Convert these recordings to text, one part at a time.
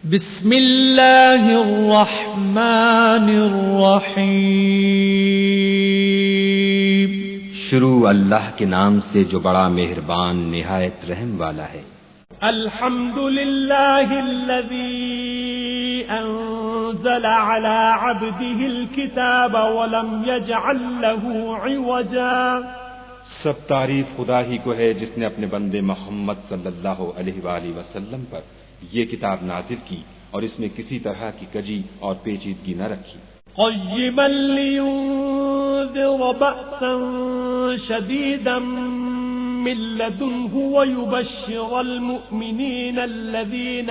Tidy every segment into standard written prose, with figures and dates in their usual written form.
بسم اللہ الرحمن الرحیم۔ شروع اللہ کے نام سے جو بڑا مہربان نہایت رحم والا ہے۔ الحمد للہ الذی انزل على عبده الكتاب ولم يجعل له عوجا۔ سب تعریف خدا ہی کو ہے جس نے اپنے بندے محمد صلی اللہ علیہ وآلہ وسلم پر یہ کتاب نازل کی اور اس میں کسی طرح کی کجی اور پیچیدگی نہ رکھی۔ قیما لینذر بأسا شدیدا من لدنه ويبشر المؤمنين الذين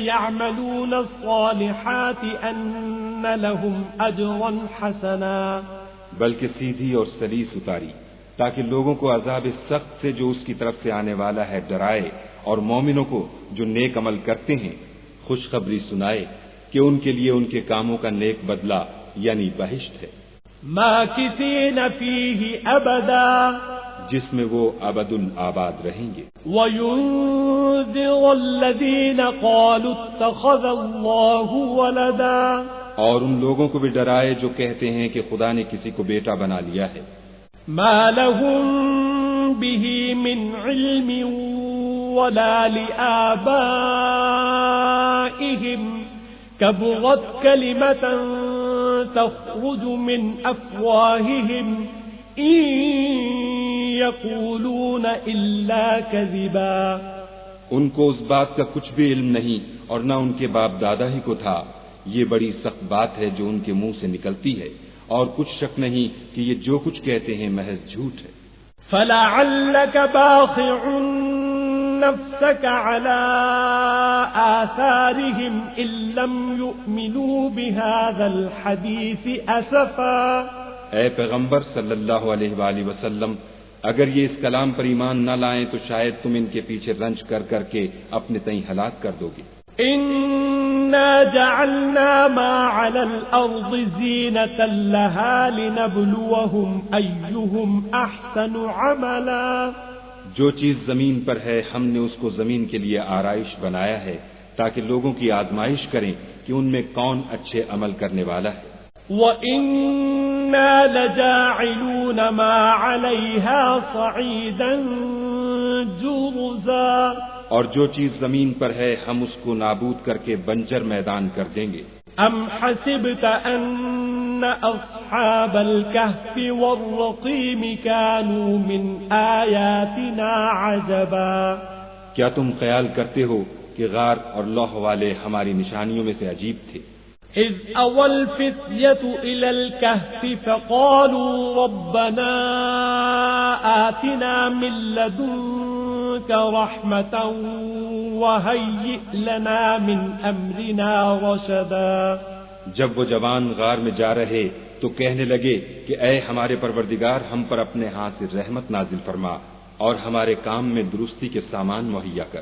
يعملون الصالحات أن لهم أجرا حسنا۔ بلکہ سیدھی اور سلیس اتاری تاکہ لوگوں کو عذاب سخت سے جو اس کی طرف سے آنے والا ہے ڈرائے، اور مومنوں کو جو نیک عمل کرتے ہیں خوشخبری سنائے کہ ان کے لیے ان کے کاموں کا نیک بدلہ یعنی بہشت ہے، ماکثین فیہ ابدا، جس میں وہ ابد الآباد رہیں گے۔ وینذر الذین قالوا اتخذ اللہ ولدا، اور ان لوگوں کو بھی ڈرائے جو کہتے ہیں کہ خدا نے کسی کو بیٹا بنا لیا ہے۔ ما لهم به من علم ولا لآبائهم كبرت كلمة تخرج من أفواههم إن يقولون إلا كذبا۔ ان کو اس بات کا کچھ بھی علم نہیں اور نہ ان کے باپ دادا ہی کو تھا۔ یہ بڑی سخت بات ہے جو ان کے منہ سے نکلتی ہے، اور کچھ شک نہیں کہ یہ جو کچھ کہتے ہیں محض جھوٹ ہے۔ فَلَعَلَّكَ بَاخِعٌ نَفْسَكَ عَلَىٰ آثَارِهِمْ إِن لَّمْ يُؤْمِنُوا بِهَٰذَا الْحَدِيثِ أَسَفًا۔ اے پیغمبر صلی اللہ علیہ وآلہ وسلم، اگر یہ اس کلام پر ایمان نہ لائیں تو شاید تم ان کے پیچھے رنج کر کر کے اپنے تئیں ہلاک کر دو گے۔ إِنَّا جَعَلْنَا مَا عَلَى الْأَرْضِ زِينَةً لَهَا لِنَبْلُوَهُمْ أَيُّهُمْ أَحْسَنُ عَمَلًا۔ جو چیز زمین پر ہے ہم نے اس کو زمین کے لیے آرائش بنایا ہے تاکہ لوگوں کی آزمائش کریں کہ ان میں کون اچھے عمل کرنے والا ہے۔ وَإِنَّا لَجَاعِلُونَ مَا عَلَيْهَا صَعِيدًا جُرُزًا۔ اور جو چیز زمین پر ہے ہم اس کو نابود کر کے بنجر میدان کر دیں گے۔ ام حسبت ان اصحاب الكهف والرقيم كانوا من آیاتنا عجبا۔ کیا تم خیال کرتے ہو کہ غار اور لوح والے ہماری نشانیوں میں سے عجیب تھے؟ اذ اوى الفتية الى الكهف فقالوا ربنا آتنا من لدنك رحمة وهيئ لنا من امرنا رشدا۔ جب وہ جوان غار میں جا رہے تو کہنے لگے کہ اے ہمارے پروردگار، ہم پر اپنے ہاتھ سے رحمت نازل فرما اور ہمارے کام میں درستی کے سامان مہیا کر۔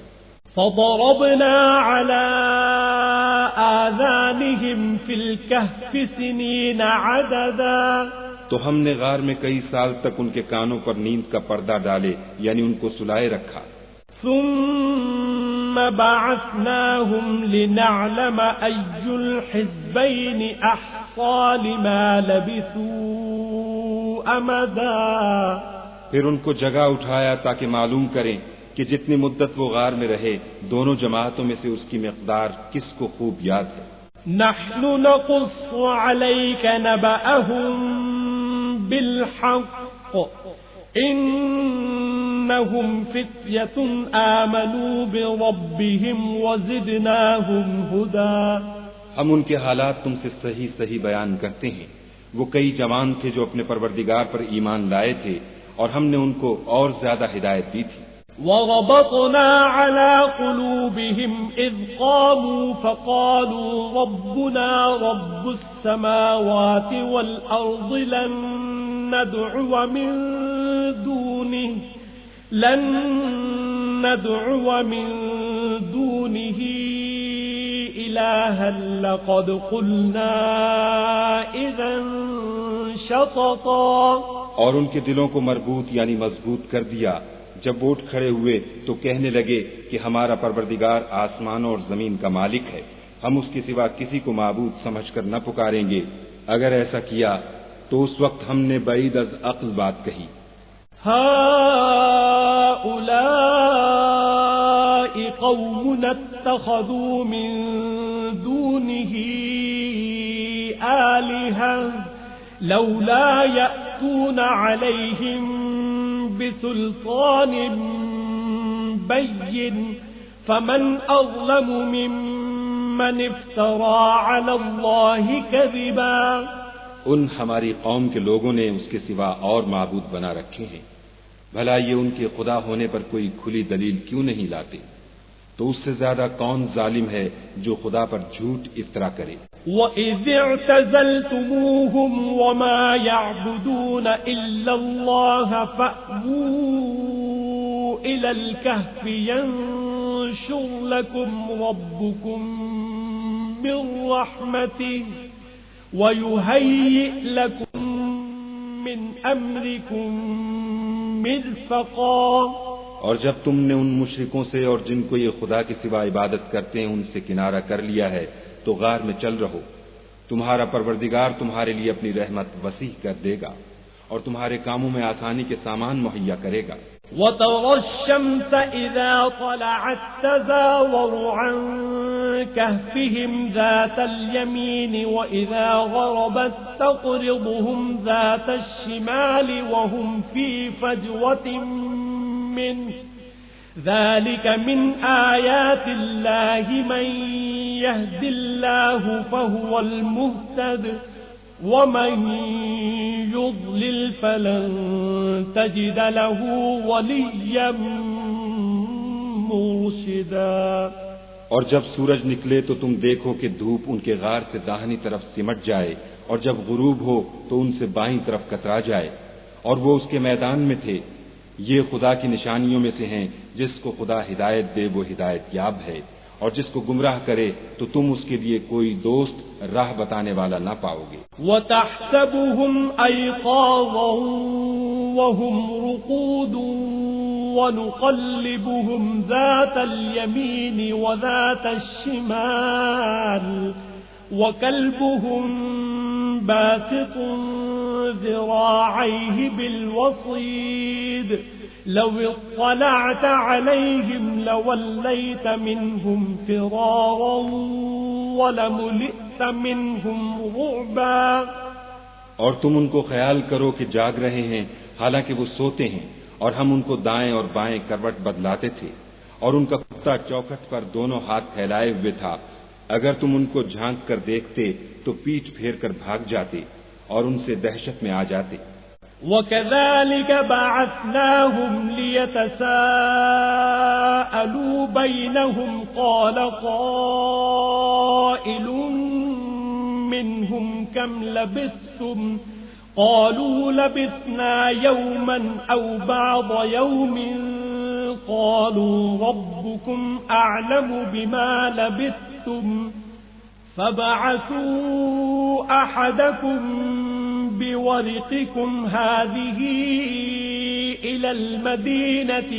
فضربنا على آذانهم في الكهف سنين عددا۔ تو ہم نے غار میں کئی سال تک ان کے کانوں پر نیند کا پردہ ڈالے یعنی ان کو سلائے رکھا۔ ثم بعثناهم لنعلم أي الحزبين أحصى لما لبثوا أمدا۔ پھر ان کو جگہ اٹھایا تاکہ معلوم کریں کہ جتنی مدت وہ غار میں رہے دونوں جماعتوں میں سے اس کی مقدار کس کو خوب یاد ہے۔ نحن نقص عليك نبأهم بالحق إنهم فتية آمنوا بربهم وزدناهم هدى۔ ہم ان کے حالات تم سے صحیح صحیح بیان کرتے ہیں۔ وہ کئی جوان تھے جو اپنے پروردگار پر ایمان لائے تھے اور ہم نے ان کو اور زیادہ ہدایت دی تھی۔ وَرَبَطْنَا عَلَى قُلُوبِهِمْ إِذْ قَامُوا فَقَالُوا رَبُّنَا رَبُّ السَّمَاوَاتِ وَالْأَرْضِ لَن نَّدْعُوَ مِن دُونِهِ إِلَٰهًا لَّقَدْ قُلْنَا إِذًا شَطَطًا۔ اور ان کے دلوں کو مربوط یعنی مضبوط کر دیا. جب وہ اٹھ کھڑے ہوئے تو کہنے لگے کہ ہمارا پروردگار آسمانوں اور زمین کا مالک ہے، ہم اس کے سوا کسی کو معبود سمجھ کر نہ پکاریں گے. اگر ایسا کیا تو اس وقت ہم نے بعید از عقل بات کہی. هؤلاء قوم اتخذوا من دونه آلهة لولا يأتون عليهم بسلطان بين فمن أظلم ممن افترى على الله كذبا. ان ہماری قوم کے لوگوں نے اس کے سوا اور معبود بنا رکھے ہیں، بھلا یہ ان کے خدا ہونے پر کوئی کھلی دلیل کیوں نہیں لاتے؟ تو اس سے زیادہ کون ظالم ہے جو خدا پر جھوٹ افطرا کرے. وَإِذِ اعْتَزَلْتُمُوهُمْ وَمَا يَعْبُدُونَ إِلَّا اللَّهَ فَأْوُوا إِلَى الْكَهْفِ يَنشُرْ لَكُمْ رَبُّكُمْ مِنْ رَحْمَتِهِ وَيُهَيِّئْ لَكُمْ مِنْ أَمْرِكُمْ مِرْفَقًا. اور جب تم نے ان مشرکوں سے اور جن کو یہ خدا کے سوا عبادت کرتے ہیں ان سے کنارہ کر لیا ہے تو غار میں چل رہو، تمہارا پروردگار تمہارے لیے اپنی رحمت وسیع کر دے گا اور تمہارے کاموں میں آسانی کے سامان مہیا کرے گا. وَتَرَى الشَّمْسَ إِذَا طَلَعَتْ تَزَاوَرُ عَنْ كَهْفِهِمْ ذَاتَ الْيَمِينِ وَإِذَا غَرَبَتْ تَقْرِضُهُمْ ذَاتَ الشِّمَالِ وَهُمْ فِي فَجْوَةٍ منه ذلك من آيات الله من يهد الله فهو المهتد ومن يضلل فلن تجد له وليا مرشدا. اور جب سورج نکلے تو تم دیکھو کہ دھوپ ان کے غار سے داہنی طرف سمٹ جائے اور جب غروب ہو تو ان سے بائیں طرف کترا جائے اور وہ اس کے میدان میں تھے. یہ خدا کی نشانیوں میں سے ہیں، جس کو خدا ہدایت دے وہ ہدایت یاب ہے اور جس کو گمراہ کرے تو تم اس کے لیے کوئی دوست راہ بتانے والا نہ پاؤ گے. وَتَحْسَبُهُمْ أَيْقَاظًا وَهُمْ رُقُودٌ وَنُقَلِّبُهُمْ ذَاتَ الْيَمِينِ وَذَاتَ الشِّمَالِ وَكَلْبُهُمْ بَاسِطٌ ذراعيه بالوصيد لو اطلعت عليهم لوليت منهم فرارا ولملئت منهم رعبا. اور تم ان کو خیال کرو کہ جاگ رہے ہیں حالانکہ وہ سوتے ہیں، اور ہم ان کو دائیں اور بائیں کروٹ بدلاتے تھے، اور ان کا کتا چوکھٹ پر دونوں ہاتھ پھیلائے ہوئے تھا. اگر تم ان کو جھانک کر دیکھتے تو پیٹھ پھیر کر بھاگ جاتے اور ان سے دہشت میں آ جاتے. وَكَذَلِكَ بَعَثْنَاهُمْ لِيَتَسَاءَلُوا بَيْنَهُمْ قَالَ قَائِلٌ مِّنْهُمْ كَمْ لَبِثْتُمْ قَالُوا لَبِثْنَا يَوْمًا أَوْ بَعْضَ يَوْمٍ قَالُوا رَبُّكُمْ أَعْلَمُ بِمَا لَبِثْتُمْ فَبَعَثُوا أَحَدَكُمْ بِوَرِقِكُمْ هَذِهِ إِلَى الْمَدِينَةِ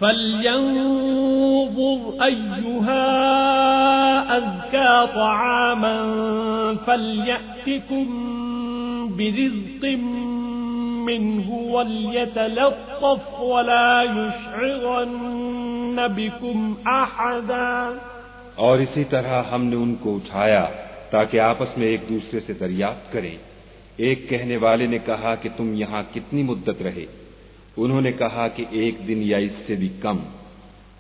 فَلْيَنظُرْ أَيُّهَا أَزْكَى طَعَامًا فَلْيَأْتِكُمْ بِرِزْقٍ مِّنْهُ وَلْيَتَلَطَّفْ وَلَا يُشْعِرَنَّ بِكُمْ أَحَدًا. اور اسی طرح ہم نے ان کو اٹھایا تاکہ آپس میں ایک دوسرے سے دریافت کریں. ایک کہنے والے نے کہا کہ تم یہاں کتنی مدت رہے؟ انہوں نے کہا کہ 1 دن یا اس سے بھی کم.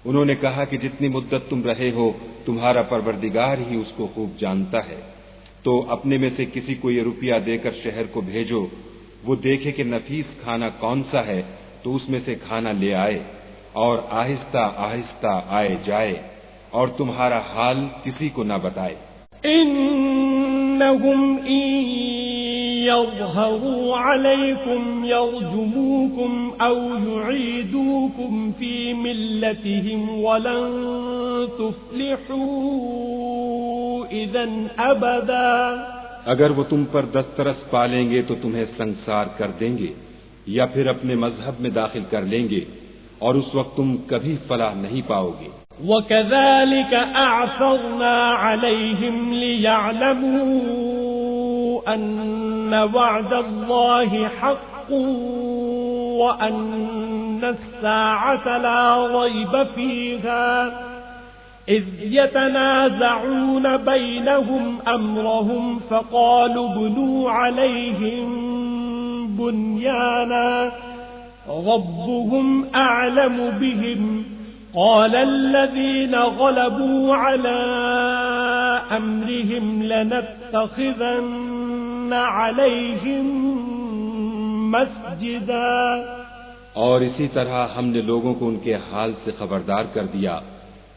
انہوں نے کہا کہ جتنی مدت تم رہے ہو تمہارا پروردگار ہی اس کو خوب جانتا ہے. تو اپنے میں سے کسی کو یہ روپیہ دے کر شہر کو بھیجو، وہ دیکھے کہ نفیس کھانا کون سا ہے تو اس میں سے کھانا لے آئے اور آہستہ آہستہ آئے جائے اور تمہارا حال کسی کو نہ بتائے. انہم ان یظہروا علیکم یرجموکم او یعیدوکم فی ملتہم ولن تفلحوا اذن ابدا. اگر وہ تم پر دسترس پالیں گے تو تمہیں سنگسار کر دیں گے یا پھر اپنے مذہب میں داخل کر لیں گے اور اس وقت تم کبھی فلاح نہیں پاؤ گے. وَكَذَلِكَ أَعْثَرْنَا عَلَيْهِمْ لِيَعْلَمُوا أَنَّ وَعْدَ اللَّهِ حَقٌّ وَأَنَّ السَّاعَةَ لَا رَيْبَ فِيهَا إِذْ يَتَنَازَعُونَ بَيْنَهُمْ أَمْرَهُمْ فَقَالُوا ابْنُوا عَلَيْهِمْ بُنْيَانًا رَبُّهُمْ أَعْلَمُ بِهِمْ قال الذين غلبوا على أمرهم لنتخذن عليهم مسجدا. اور اسی طرح ہم نے لوگوں کو ان کے حال سے خبردار کر دیا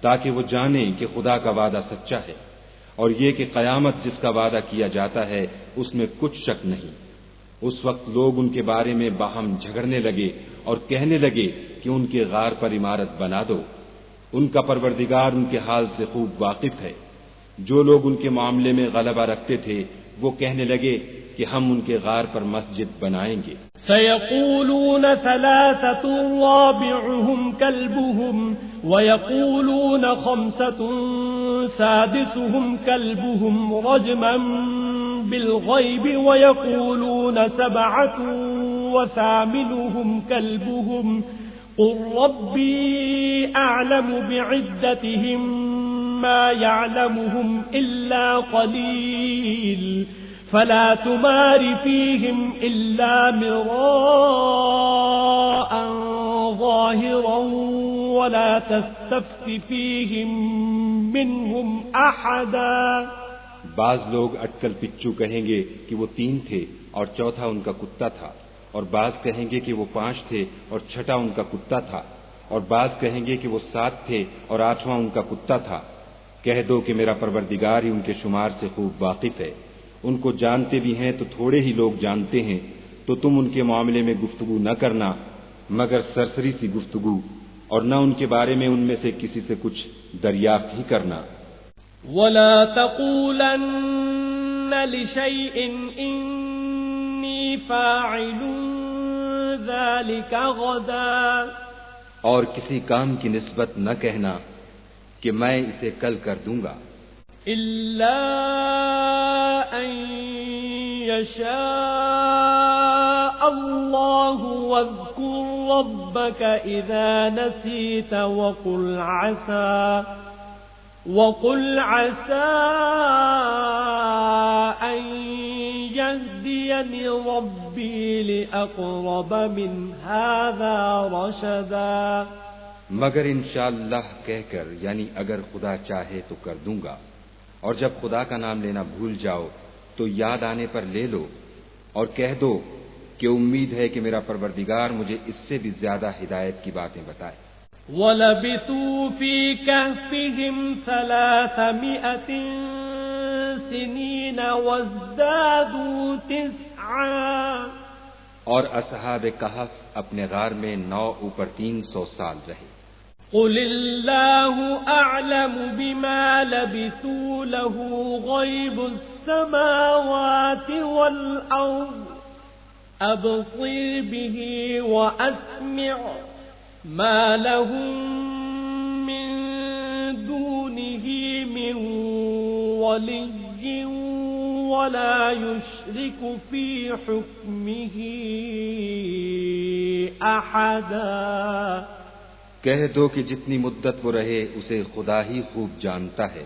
تاکہ وہ جانیں کہ خدا کا وعدہ سچا ہے اور یہ کہ قیامت جس کا وعدہ کیا جاتا ہے اس میں کچھ شک نہیں. اس وقت لوگ ان کے بارے میں باہم جھگڑنے لگے اور کہنے لگے کہ ان کے غار پر عمارت بنا دو. ان کا پروردگار ان کے حال سے خوب واقف ہے. جو لوگ ان کے معاملے میں غلبہ رکھتے تھے وہ کہنے لگے کہ ہم ان کے غار پر مسجد بنائیں گے. سيقولون ثلاثة رابعهم كلبهم ويقولون خمسة سادسهم كلبهم رجما بالغيب ويقولون سبعة وثامنهم كلبهم قل ربي أعلم بعدتهم ما يعلمهم إلا قليل فلا تمار فيهم إلا مراء ظاهرا ولا تستفت فيهم منهم أحدا. بعض لوگ اٹکل پچو کہیں گے کہ وہ 3 تھے اور چوتھا ان کا کتا تھا، اور بعض کہیں گے کہ وہ 5 تھے اور چھٹا ان کا کتا تھا، اور بعض کہیں گے کہ وہ 7 تھے اور 8واں ان کا کتا تھا. کہہ دو کہ میرا پروردگار ہی ان کے شمار سے خوب واقف ہے. ان کو جانتے بھی ہیں تو تھوڑے ہی لوگ جانتے ہیں، تو تم ان کے معاملے میں گفتگو نہ کرنا مگر سرسری سی گفتگو، اور نہ ان کے بارے میں ان میں سے کسی سے کچھ دریافت ہی کرنا. وَلَا تَقُولَنَّ لِشَيْءٍ إِنِّي فَاعِلٌ ذَلِكَ غَدًا. اور کسی کام کی نسبت نہ کہنا کہ میں اسے کل کر دوں گا. إِلَّا أَن يَشَاءَ اللَّهُ وَاذْكُرْ رَبَّكَ إِذَا نَسِيتَ وَقُلْ عَسَىٰ أَن يَهْدِيَنِ رَبِّي لِأَقْرَبَ مِنْ هَذَا رَشَدًا. مگر انشاءاللہ کہہ کر، یعنی اگر خدا چاہے تو کر دوں گا، اور جب خدا کا نام لینا بھول جاؤ تو یاد آنے پر لے لو اور کہہ دو کہ امید ہے کہ میرا پروردگار مجھے اس سے بھی زیادہ ہدایت کی باتیں بتائے. وَلَبِثُوا فِي كَهْفِهِمْ 300 سِنِينَ وَازْدَادُوا 9. اور اصحاب کہف اپنے غار میں 9 اوپر 300 سال رہے. قل اللہ اعلم بما لبثوا له غیب السماوات والارض ابصر به واسمع ما لهم من دونه من ولی ولا يشرك في حكمه احدا. کہہ دو کہ جتنی مدت وہ رہے اسے خدا ہی خوب جانتا ہے.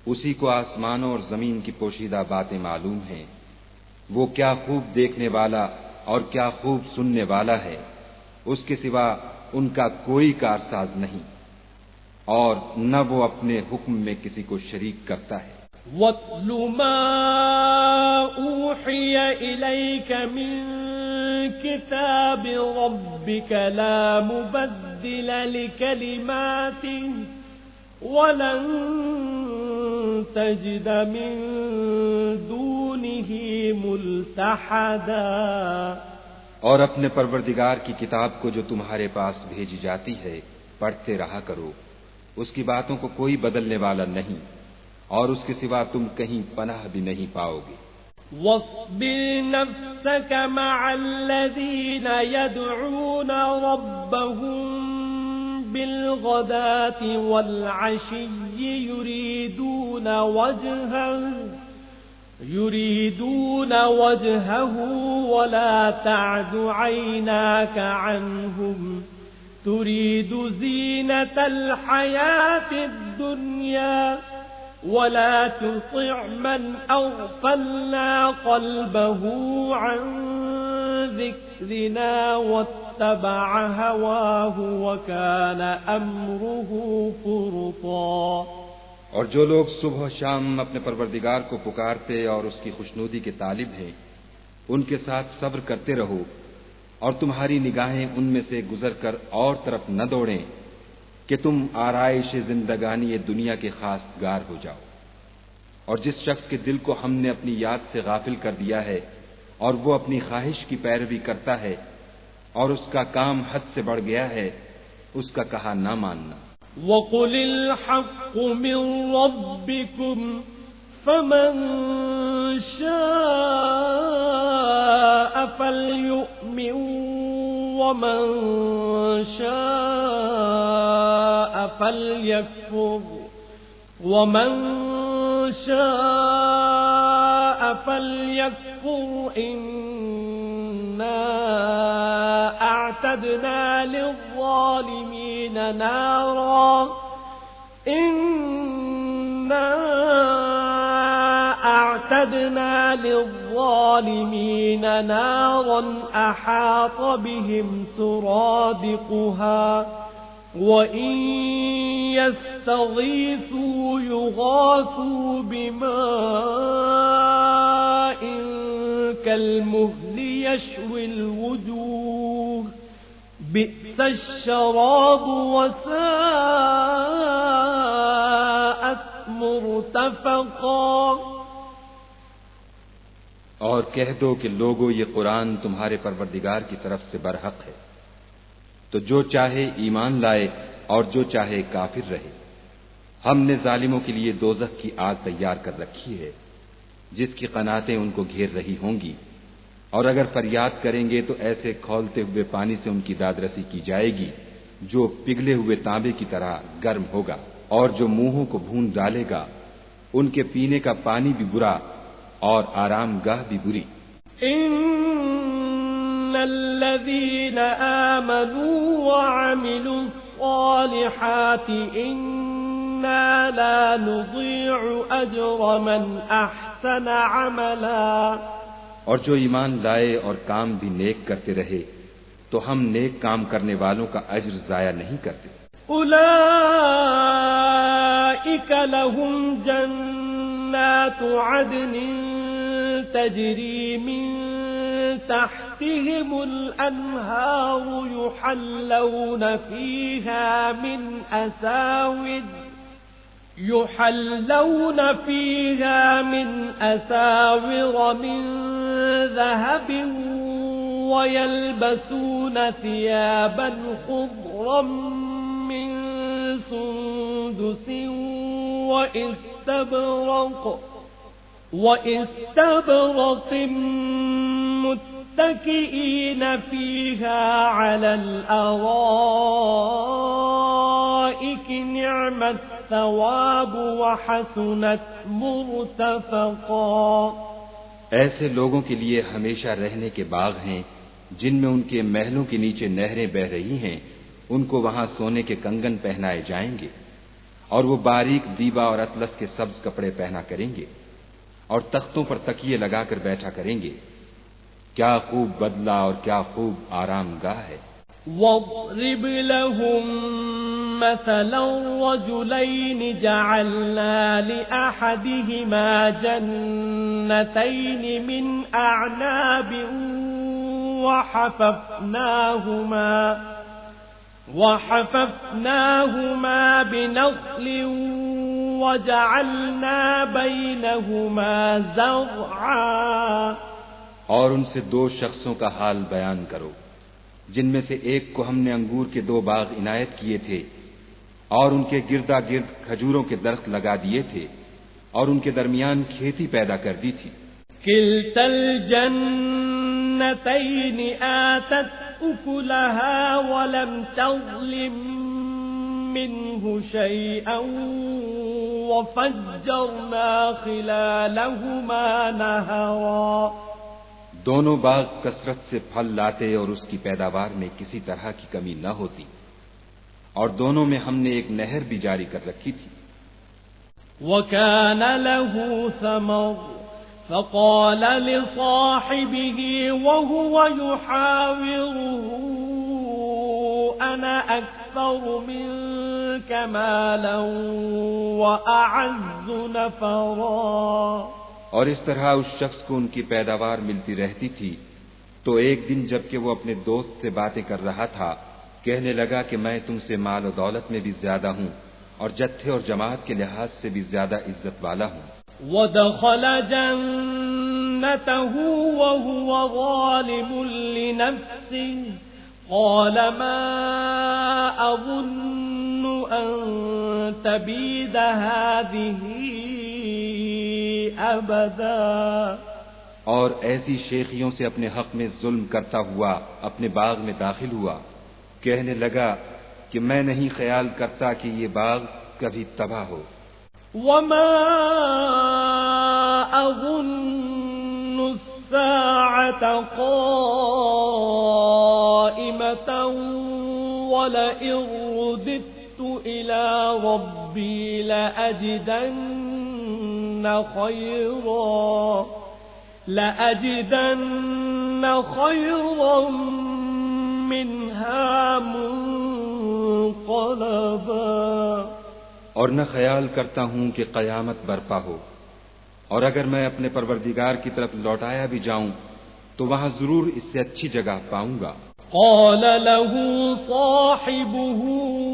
اسی کو آسمانوں اور زمین کی پوشیدہ باتیں معلوم ہیں. وہ کیا خوب دیکھنے والا اور کیا خوب سننے والا ہے. اس کے سوا ان کا کوئی کارساز نہیں اور نہ وہ اپنے حکم میں کسی کو شریک کرتا ہے. وَاتْلُ مَا أُوحِيَ إِلَيْكَ مِن كِتَابِ رَبِّكَ لَا مُبَدِّلَ لِكَلِمَاتِهِ وَلَن تَجِدَ مِن دُونِهِ مُلْتَحَدًا. اور اپنے پروردگار کی کتاب کو جو تمہارے پاس بھیجی جاتی ہے پڑھتے رہا کرو. اس کی باتوں کو کوئی بدلنے والا نہیں اور اس کے سوا تم کہیں پناہ بھی نہیں پاؤ گے۔ واصبر نفسك مع الذين يدعون ربهم بالغداة والعشي يريدون وجهه ولا تعد عيناك عنهم تريد زينة الحياة الدنيا ولا تطع من أغفلنا قلبه عن ذكرنا واتبع هواه وكان أمره فرطا۔ اور جو لوگ صبح و شام اپنے پروردگار کو پکارتے اور اس کی خوشنودی کے طالب ہیں، ان کے ساتھ صبر کرتے رہو، اور تمہاری نگاہیں ان میں سے گزر کر اور طرف نہ دوڑیں کہ تم آرائش زندگانی دنیا کے خاص گار ہو جاؤ۔ اور جس شخص کے دل کو ہم نے اپنی یاد سے غافل کر دیا ہے اور وہ اپنی خواہش کی پیروی کرتا ہے اور اس کا کام حد سے بڑھ گیا ہے، اس کا کہا نہ ماننا۔ وَقُلِ الْحَقُّ مِنْ رَبِّكُمْ فَمَنْ شَاءَ فَلْيُؤْمِنْ وَمَنْ شَاءَ فَلْيَكْفُرْ إِنَّا أَعْتَدْنَا لِلظَّالِمِينَ نَارًا أَحَاطَ بِهِمْ سُرَادِقُهَا وَإِنْ يَسْتَغِيثُوا يُغَاثُوا بِمَاءٍ كَالْمُهْلِ يَشْوِي الْوُجُوهَ بِئْسَ الشَّرَابُ وَسَاءَتْ مُرْتَفَقًا۔ اور کہہ دو کہ لوگو یہ قرآن تمہارے پروردگار کی طرف سے برحق ہے، تو جو چاہے ایمان لائے اور جو چاہے کافر رہے۔ ہم نے ظالموں کے لیے دوزخ کی آگ تیار کر رکھی ہے جس کی قناتیں ان کو گھیر رہی ہوں گی، اور اگر فریاد کریں گے تو ایسے کھولتے ہوئے پانی سے ان کی دادرسی کی جائے گی جو پگھلے ہوئے تانبے کی طرح گرم ہوگا، اور جو منہوں کو بھون ڈالے گا ان کے پینے کا پانی بھی برا اور آرام گاہ بھی بری۔ ان الذين آمنوا وعملوا الصالحات انا لا نضيع اجر من احسن عملا۔ اور جو ایمان لائے اور کام بھی نیک کرتے رہے تو ہم نیک کام کرنے والوں کا اجر ضائع نہیں کرتے۔ اولئک لهم جنات عدن تجری من تحتهم الانہار يحلون فيها من أساور من ذهب ويلبسون ثيابا خضرا من سندس وإستبرق متكئين فيها على الأرائك نعم الثواب وحسنت مرتفقا۔ ایسے لوگوں کے لیے ہمیشہ رہنے کے باغ ہیں جن میں ان کے محلوں کے نیچے نہریں بہ رہی ہیں، ان کو وہاں سونے کے کنگن پہنائے جائیں گے، اور وہ باریک دیبا اور اطلس کے سبز کپڑے پہنا کریں گے، اور تختوں پر تکیے لگا کر بیٹھا کریں گے۔ کیا خوب بدلہ اور کیا خوب آرام گاہ ہے۔ وَاضْرِبْ لَهُم مَّثَلًا رَّجُلَيْنِ جَعَلْنَا لِأَحَدِهِمَا جَنَّتَيْنِ مِنْ أَعْنَابٍ وَحَفَفْنَاهُمَا بِنَخْلٍ وَجَعَلْنَا بَيْنَهُمَا زَرْعًا۔ اور ان سے دو شخصوں کا حال بیان کرو جن میں سے ایک کو ہم نے انگور کے 2 باغ عنایت کیے تھے اور ان کے گردا گرد کھجوروں کے درخت لگا دیے تھے، اور ان کے درمیان کھیتی پیدا کر دی تھی. كلتا الجنتين آتت أكلها ولم تظلم منه شيئا وفجرنا خلالهما نهرا. دونوں باغ کثرت سے پھل لاتے اور اس کی پیداوار میں کسی طرح کی کمی نہ ہوتی، اور دونوں میں ہم نے ایک نہر بھی جاری کر رکھی تھی. وَكَانَ لَهُ ثَمَرٌ فَقَالَ لِصَاحِبِهِ وَهُوَ يُحَاوِرُهُ أَنَا أَكْثَرُ مِنكَ مَالًا وَأَعَزُّ نَفَرًا. اور اس طرح اس شخص کو ان کی پیداوار ملتی رہتی تھی، تو ایک دن جب کہ وہ اپنے دوست سے باتیں کر رہا تھا، کہنے لگا کہ میں تم سے مال و دولت میں بھی زیادہ ہوں اور جتھے اور جماعت کے لحاظ سے بھی زیادہ عزت والا ہوں. وَدَخَلَ جَنَّتَهُ وَهُوَ ظَالِمٌ لِنَفْسِهِ قَالَ مَا أَظُنُّ أَن تَبِيدَ هَٰذِهِ أَبَدًا. اور ایسی شیخیوں سے اپنے حق میں ظلم کرتا ہوا اپنے باغ میں داخل ہوا، کہنے لگا کہ میں نہیں خیال کرتا کہ یہ باغ کبھی تباہ ہو. وَمَا أَظُنُّ السَّاعَةَ قَائِمَةً وَلَئِن رُّدِدتُّ إِلَىٰ رَبِّي لَأَجِدَنَّ خَيْرًا مِّنْهَا مُنقَلَبًا. اور نہ خیال کرتا ہوں کہ قیامت برپا ہو، اور اگر میں اپنے پروردگار کی طرف لوٹایا بھی جاؤں تو وہاں ضرور اس سے اچھی جگہ پاؤں گا. قال له صاحبه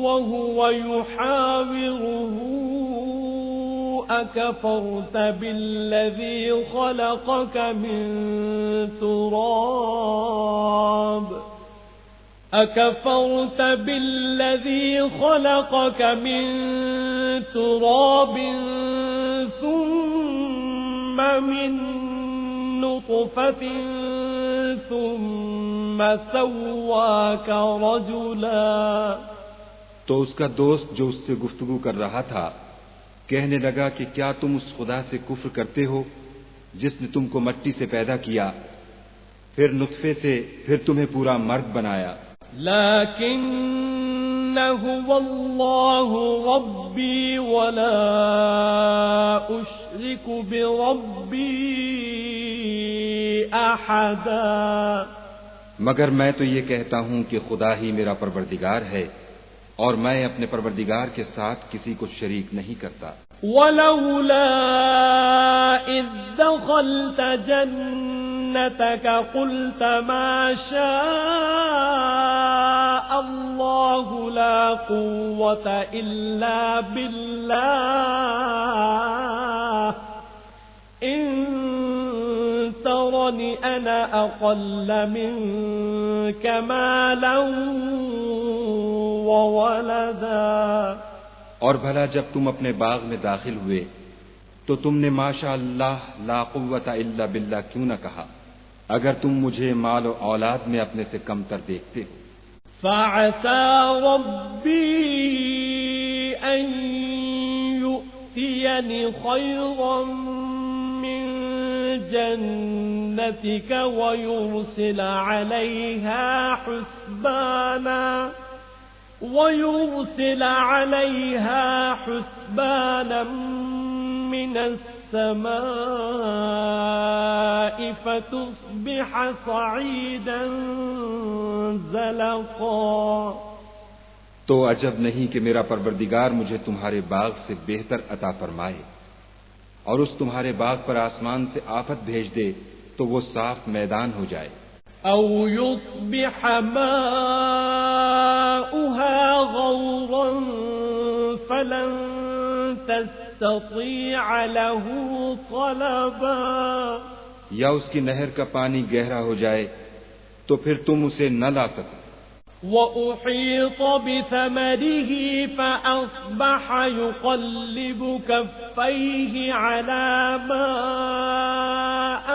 وهو يحاوره أكفرت بالذي خلقك من تراب أكفرت بالذي خلقك من تراب ثم من نطفة ثم سواك رجلا. تو اس کا دوست جو اس سے گفتگو کر رہا تھا کہنے لگا کہ کیا تم اس خدا سے کفر کرتے ہو جس نے تم کو مٹی سے پیدا کیا، پھر نطفے سے، پھر تمہیں پورا مرد بنایا. لكن هو الله ربي ولا أشرك بربي أحدا. مگر میں تو یہ کہتا ہوں کہ خدا ہی میرا پروردگار ہے اور میں اپنے پروردگار کے ساتھ کسی کو شریک نہیں کرتا. ولولا إذ دخلت جنتك قلت ما شاء الله لا قوة إلا بالله إن ترني أنا أقل منك مالا وولدا. اور بھلا جب تم اپنے باغ میں داخل ہوئے تو تم نے ماشاء اللہ لا قوت الا باللہ کیوں نہ کہا اگر تم مجھے مال و اولاد میں اپنے سے کم تر دیکھتے ہو. فعسى ربي أن يؤتيني خيرا من جنتك ويرسل عليها حسبانا من السماء فتصبح صعيدا زلقا. تو عجب نہیں کہ میرا پروردگار مجھے تمہارے باغ سے بہتر عطا فرمائے اور اس تمہارے باغ پر آسمان سے آفت بھیج دے تو وہ صاف میدان ہو جائے. أو يصبح ماؤها غورا فلن تستطيع له طلبا. یا اس کی نہر کا پانی گہرا ہو جائے تو پھر تم اسے نہ لا سکو. وأحيط بثمره فأصبح يقلب كفيه على ما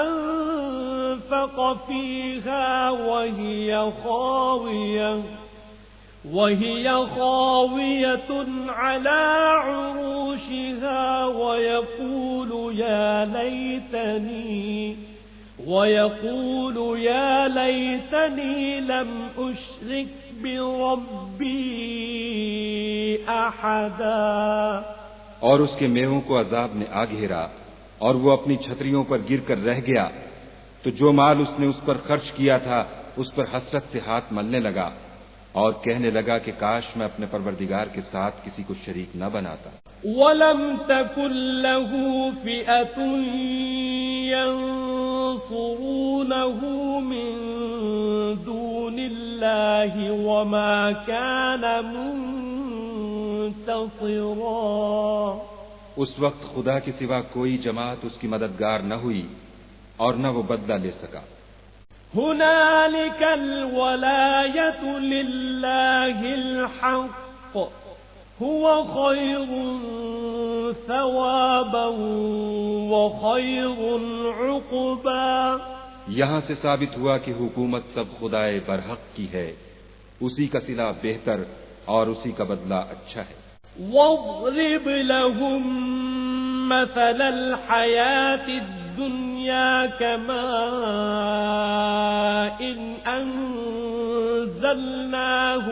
أنفق فيها وهي خاوية على عروشها ويقول يا ليتني لم أشرك بربي أحدا. اور اس کے میووں کو عذاب نے آ گھیرا اور وہ اپنی چھتریوں پر گر کر رہ گیا، تو جو مال اس نے اس پر خرچ کیا تھا اس پر حسرت سے ہاتھ ملنے لگا اور کہنے لگا کہ کاش میں اپنے پروردگار کے ساتھ کسی کو شریک نہ بناتا. وَلَمْ تَكُنْ لَهُ فِئَةٌ يَنصُرُونَهُ مِن دُونِ اللَّهِ وَمَا كَانَ مُنتَصِرًا. اس وقت خدا کے سوا کوئی جماعت اس کی مددگار نہ ہوئی اور نہ وہ بدلہ لے سکا. هنالك الولاية لله الحق هو خير ثوابا وخير عقبا. یہاں سے ثابت ہوا کہ حکومت سب خدائے برحق کی ہے، اسی کا صلہ بہتر اور اسی کا بدلہ اچھا ہے. واضرب لهم مثل الحياة الدنيا كماء أنزلناه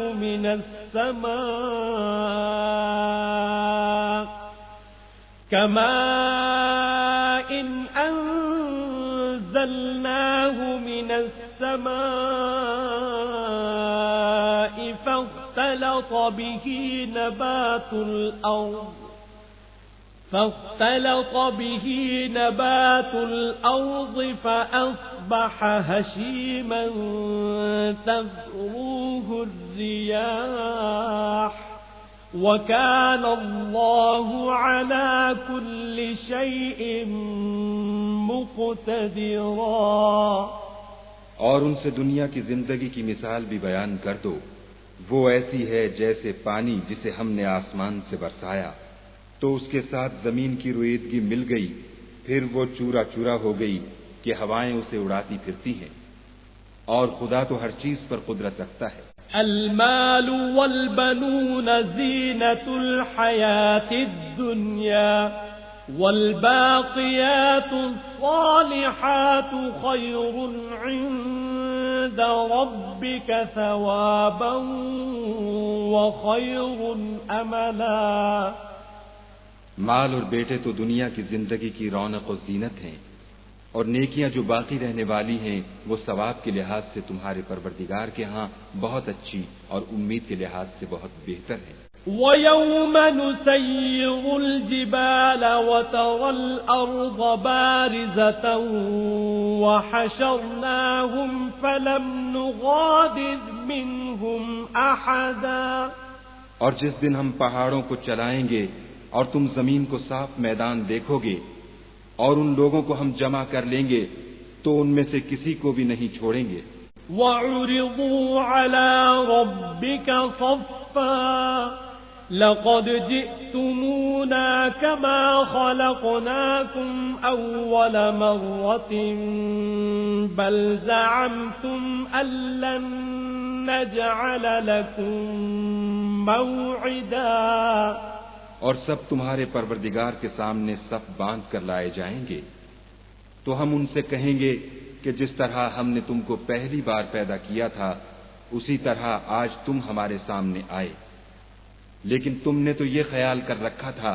من السماء فاختلط به نبات الأرض فأصبح هشيما تذروه الرياح وكان الله على كل شيء مقتدرا. اور ان سے دنیا کی زندگی کی مثال بھی بیان کر دو، وہ ایسی ہے جیسے پانی جسے ہم نے آسمان سے برسایا تو اس کے ساتھ زمین کی رویدگی مل گئی، پھر وہ چورا چورا ہو گئی کہ ہوائیں اسے اڑاتی پھرتی ہیں، اور خدا تو ہر چیز پر قدرت رکھتا ہے. المال والبنون زینة الحیاة الدنیا والباقیات الصالحات خیر عند ربك ثوابا وخیر املا. مال اور بیٹے تو دنیا کی زندگی کی رونق و زینت ہیں، اور نیکیاں جو باقی رہنے والی ہیں وہ ثواب کے لحاظ سے تمہارے پروردگار کے ہاں بہت اچھی اور امید کے لحاظ سے بہت بہتر ہے. وَيَوْمَ نُسَيِّرُ الْجِبَالَ وَتَرَى الْأَرْضَ بَارِزَةً وَحَشَرْنَاهُمْ فَلَمْ نُغَادِرْ مِنْهُمْ أَحَدًا. اور جس دن ہم پہاڑوں کو چلائیں گے اور تم زمین کو صاف میدان دیکھو گے اور ان لوگوں کو ہم جمع کر لیں گے تو ان میں سے کسی کو بھی نہیں چھوڑیں گے. وَعُرِضُوا عَلَى رَبِّكَ صَفًّا لَقَدْ جِئْتُمُونَا كَمَا خَلَقْنَاكُمْ أَوَّلَ مَرَّةٍ بَلْ زَعَمْتُمْ أَن لَّن نَّجْعَلَ لَكُم مَّوْعِدًا. اور سب تمہارے پروردگار کے سامنے صف باندھ کر لائے جائیں گے تو ہم ان سے کہیں گے کہ جس طرح ہم نے تم کو پہلی بار پیدا کیا تھا اسی طرح آج تم ہمارے سامنے آئے، لیکن تم نے تو یہ خیال کر رکھا تھا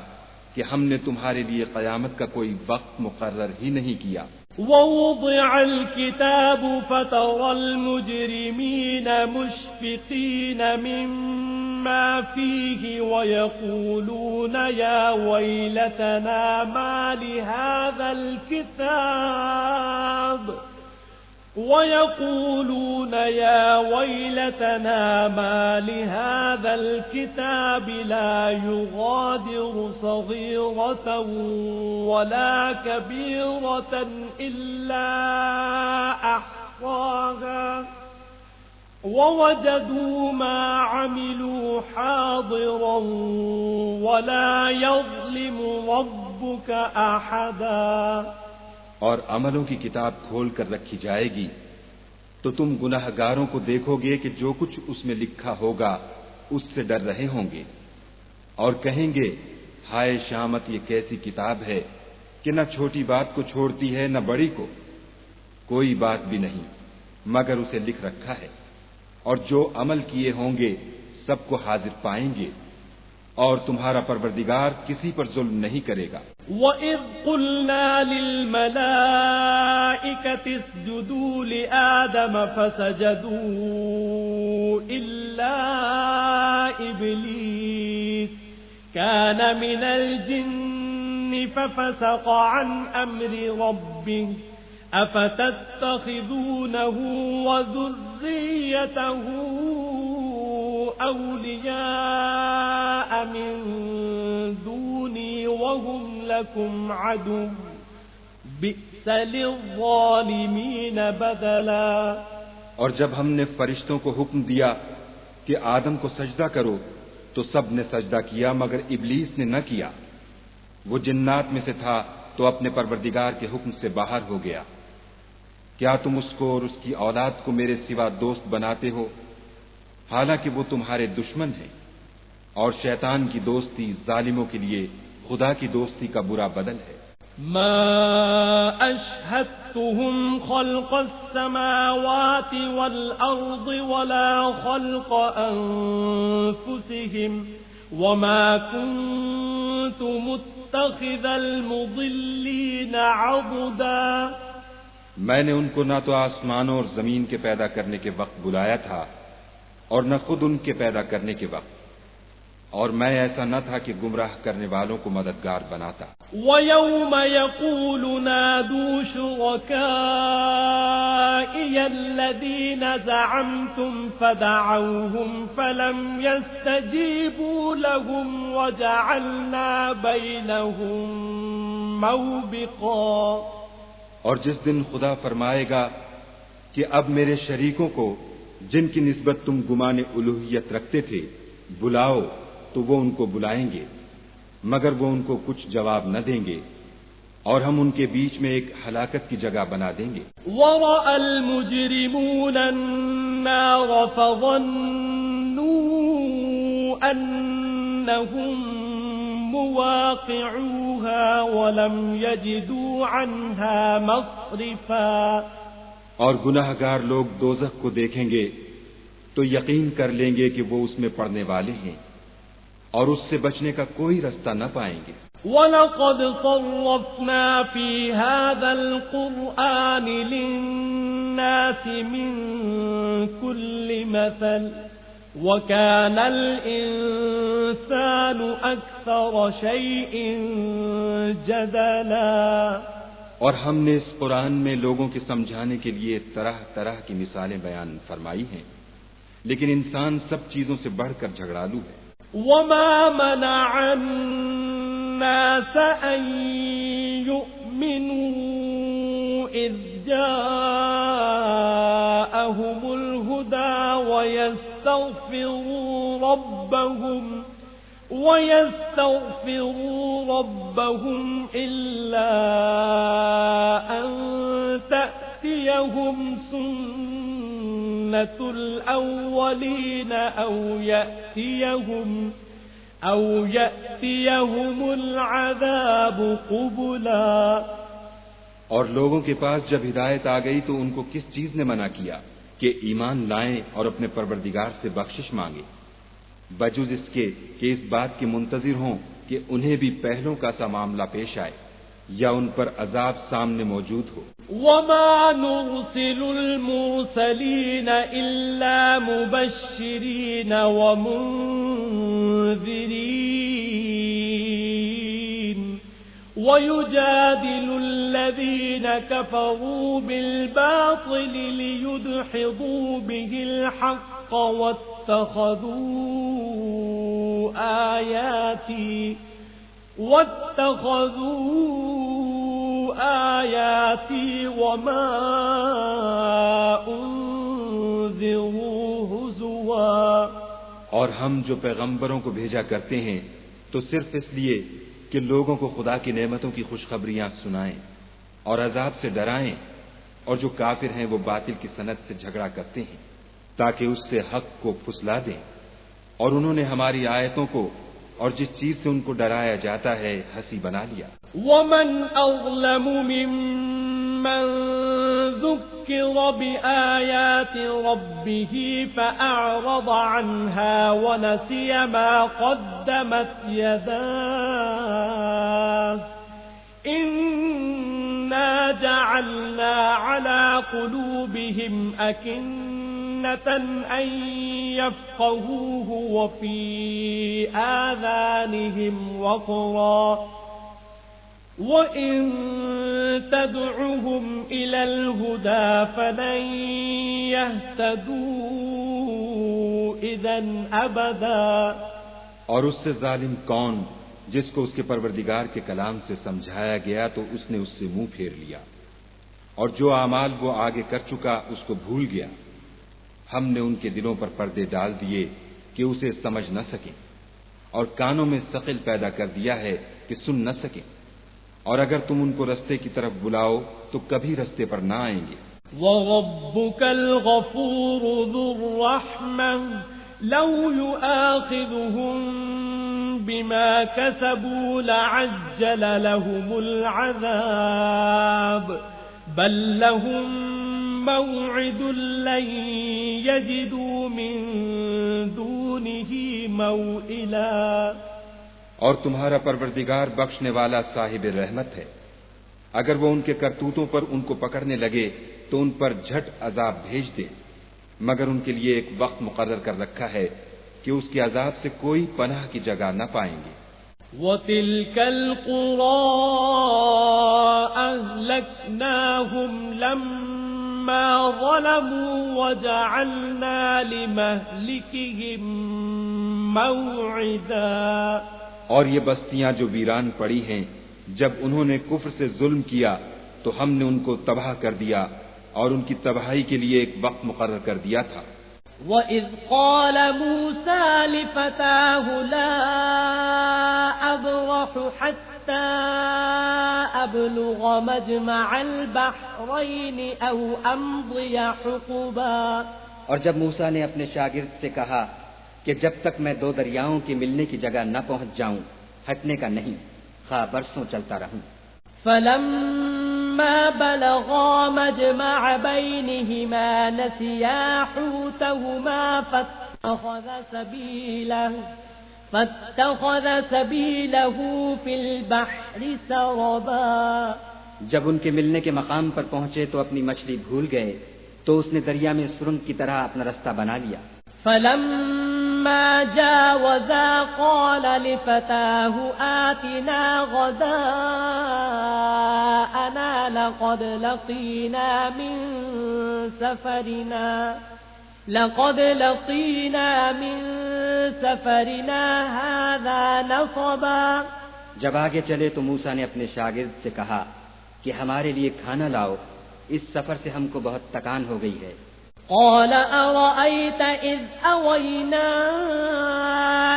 کہ ہم نے تمہارے لیے قیامت کا کوئی وقت مقرر ہی نہیں کیا. ووضع الكتاب فترى المجرمين مشفقين مما فيه ويقولون يا ويلتنا ما لهذا الكتاب لا يغادر صغيرة ولا كبيرة إلا أحصاها ووجدوا ما عملوا حاضرا ولا يظلم ربك أحدا. اور عملوں کی کتاب کھول کر رکھی جائے گی تو تم گناہ گاروں کو دیکھو گے کہ جو کچھ اس میں لکھا ہوگا اس سے ڈر رہے ہوں گے اور کہیں گے ہائے شامت یہ کیسی کتاب ہے کہ نہ چھوٹی بات کو چھوڑتی ہے نہ بڑی کو. کوئی بات بھی نہیں مگر اسے لکھ رکھا ہے اور جو عمل کیے ہوں گے سب کو حاضر پائیں گے اور تمہارا پروردگار کسی پر ظلم نہیں کرے گا. وَإِذْ قُلْنَا لِلْمَلَائِكَةِ اسْجُدُوا لِآدَمَ فَسَجَدُوا إِلَّا إِبْلِيسَ كَانَ مِنَ الْجِنِّ فَفَسَقَ عَنْ أَمْرِ رَبِّهِ أَفَتَتَّخِذُونَهُ وَذُرِّيَّتَهُ أَوْلِيَاءَ مِن دُونِي وَهُمْ لَكُمْ عَدُوٌّ بِئْسَ لِلظَّالِمِينَ بَدَلًا. اور جب ہم نے فرشتوں کو حکم دیا کہ آدم کو سجدہ کرو تو سب نے سجدہ کیا مگر ابلیس نے نہ کیا. وہ جنات میں سے تھا تو اپنے پروردگار کے حکم سے باہر ہو گیا. کیا تم اس کو اور اس کی اولاد کو میرے سوا دوست بناتے ہو حالانکہ وہ تمہارے دشمن ہیں اور شیطان کی دوستی ظالموں کے لیے خدا کی دوستی کا برا بدل ہے. ما أشهدتهم خلق السماوات والأرض ولا خلق أنفسهم وما كنت متخذ المضلين عضدا. میں نے ان کو نہ تو آسمانوں اور زمین کے پیدا کرنے کے وقت بلایا تھا اور نہ خود ان کے پیدا کرنے کے وقت اور میں ایسا نہ تھا کہ گمراہ کرنے والوں کو مددگار بناتا. وَيَوْمَ يَقُولُ نَادُوا شُرَكَائِيَ الَّذِينَ زَعَمْتُمْ فَدَعَوْهُمْ فَلَمْ يَسْتَجِيبُوا لَهُمْ وَجَعَلْنَا بَيْنَهُمْ مَوْبِقًا. اور جس دن خدا فرمائے گا کہ اب میرے شریکوں کو جن کی نسبت تم گمان الوہیت رکھتے تھے بلاؤ تو وہ ان کو بلائیں گے مگر وہ ان کو کچھ جواب نہ دیں گے اور ہم ان کے بیچ میں ایک ہلاکت کی جگہ بنا دیں گے. وَرَأَى الْمُجْرِمُونَ النَّارَ فَظَنُّوا أَنَّهُمْ مُوَاقِعُوهَا وَلَمْ يَجِدُوا عَنْهَا مَصْرِفًا. اور گناہگار لوگ دوزخ کو دیکھیں گے تو یقین کر لیں گے کہ وہ اس میں پڑنے والے ہیں اور اس سے بچنے کا کوئی رستہ نہ پائیں گے. وَلَقَدْ صَرَّفْنَا فِي هَذَا الْقُرْآنِ لِلنَّاسِ مِنْ كُلِّ مَثَلٍ وَكَانَ الْإِنسَانُ أَكْثَرَ شَيْءٍ جَدَلًا. اور ہم نے اس قرآن میں لوگوں کے سمجھانے کے لیے طرح طرح کی مثالیں بیان فرمائی ہیں لیکن انسان سب چیزوں سے بڑھ کر جھگڑالو ہے. وَمَا مَنَعَ النَّاسَ أَن يُؤْمِنُوا إِذْ جَاءَهُمُ الْهُدَى وَيَسْتَغْفِرُوا رَبَّهُمْ إِلَّا أَن تَأْتِيَهُمْ سُنَّةُ الْأَوَّلِينَ أَوْ يَأْتِيَهُمُ الْعَذَابُ قُبُلًا. اور لوگوں کے پاس جب ہدایت آ گئی تو ان کو کس چیز نے منع کیا کہ ایمان لائیں اور اپنے پروردگار سے بخشش مانگیں بجز اس کے کہ اس بات کے منتظر ہوں کہ انہیں بھی پہلوں کا سا معاملہ پیش آئے یا ان پر عذاب سامنے موجود ہو. وَمَا نُرْسِلُ الْمُرْسَلِينَ إِلَّا مُبَشِّرِينَ وَمُنذِرِينَ وَيُجَادِلُ الَّذِينَ كَفَرُوا بِالْبَاطِلِ لِيُدْحِضُوا بِهِ الْحَقَّ وَاتَّخَذُوا آيَاتِي وَمَا أُنذِرُوا اور ہم جو پیغمبروں کو بھیجا کرتے ہیں تو صرف اس لیے کہ لوگوں کو خدا کی نعمتوں کی خوشخبریاں سنائیں اور عذاب سے ڈرائیں، اور جو کافر ہیں وہ باطل کی سنت سے جھگڑا کرتے ہیں تاکہ اس سے حق کو پھسلا دیں، اور انہوں نے ہماری آیتوں کو اور جس چیز سے ان کو ڈرایا جاتا ہے ہنسی بنا لیا۔ ومن أظلم ممن ذكر بآيات ربه فأعرض عنها ونسي ما قدمت يداه إنا جعلنا على قلوبهم أكنة أن يفقهوه وفي آذانهم وقرا وَإِن تَدْعُهُمْ إِلَى الْهُدَى فَلَن يَهْتَدُوا إِذًا أَبَدًا۔ اور اس سے ظالم کون جس کو اس کے پروردگار کے کلام سے سمجھایا گیا تو اس نے اس سے منہ پھیر لیا، اور جو اعمال وہ آگے کر چکا اس کو بھول گیا۔ ہم نے ان کے دلوں پر پردے ڈال دیے کہ اسے سمجھ نہ سکیں، اور کانوں میں ثقل پیدا کر دیا ہے کہ سن نہ سکیں، اور اگر تم ان کو رستے کی طرف بلاؤ تو کبھی رستے پر نہ آئیں گے۔ وَرَبُّكَ الْغَفُورُ ذُو الرَّحْمَةِ لَوْ يُؤَاخِذُهُم بِمَا كَسَبُوا لَعَجَّلَ لَهُمُ الْعَذَابَ بَل لَّهُم مَّوْعِدٌ لَّن يَجِدُوا مِن دُونِهِ مَوْئِلًا۔ اور تمہارا پروردگار بخشنے والا صاحب رحمت ہے، اگر وہ ان کے کرتوتوں پر ان کو پکڑنے لگے تو ان پر جھٹ عذاب بھیج دے، مگر ان کے لیے ایک وقت مقرر کر رکھا ہے کہ اس کے عذاب سے کوئی پناہ کی جگہ نہ پائیں گے۔ وَتِلْكَ الْقُرَىٰ أَهْلَكْنَاهُمْ لَمَّا ظَلَمُوا وَجَعَلْنَا لِمَهْلِكِهِم مَّوْعِدًا۔ اور یہ بستیاں جو ویران پڑی ہیں، جب انہوں نے کفر سے ظلم کیا تو ہم نے ان کو تباہ کر دیا اور ان کی تباہی کے لیے ایک وقت مقرر کر دیا تھا۔ وَإِذْ قَالَ مُوسَىٰ لِفَتَاهُ لَا أَبْرَحُ حَتَّىٰ أَبْلُغَ مَجْمَعَ الْبَحْرَيْنِ أَوْ أَمْضِيَ حُقُبًا۔ اور جب موسیٰ نے اپنے شاگرد سے کہا کہ جب تک میں دو دریاؤں کی ملنے کی جگہ نہ پہنچ جاؤں ہٹنے کا نہیں، خواہ برسوں چلتا رہوں۔ فَلَمَّا بَلَغَا مَجْمَعَ بَيْنِهِمَا نَسِيَا حُوتَهُمَا فَاتَّخَذَ سَبِيلَهُ فِي الْبَحْرِ سَرَبًا۔ جب ان کے ملنے کے مقام پر پہنچے تو اپنی مچھلی بھول گئے تو اس نے دریا میں سرنگ کی طرح اپنا رستہ بنا لیا۔ فَلَمَّا جَاوَزَا قَالَ لِفَتَاهُ آتِنَا غَدَاءَنَا لَقَدْ لَقِينَا مِن سَفَرِنَا هَذَا نَصَبًا۔ جب آگے چلے تو موسیٰ نے اپنے شاگرد سے کہا کہ ہمارے لیے کھانا لاؤ، اس سفر سے ہم کو بہت تکان ہو گئی ہے۔ قال أرأيت إذ أوينا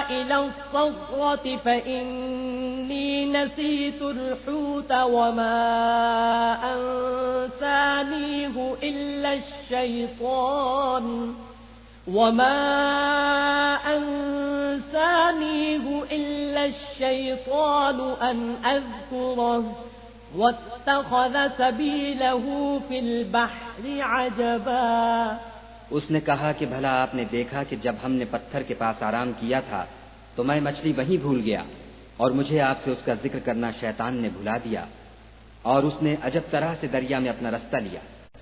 إلى الصخرة فإني نسيت الحوت وما أنسانيه إلا الشيطان أن أذكره واتخذ سبيله في البحر عجبا۔ اس نے کہا کہ بھلا آپ نے دیکھا کہ جب ہم نے پتھر کے پاس آرام کیا تھا تو میں مچھلی وہیں بھول گیا، اور مجھے آپ سے اس کا ذکر کرنا شیطان نے بھلا دیا، اور اس نے عجب طرح سے دریا میں اپنا رستہ لیا۔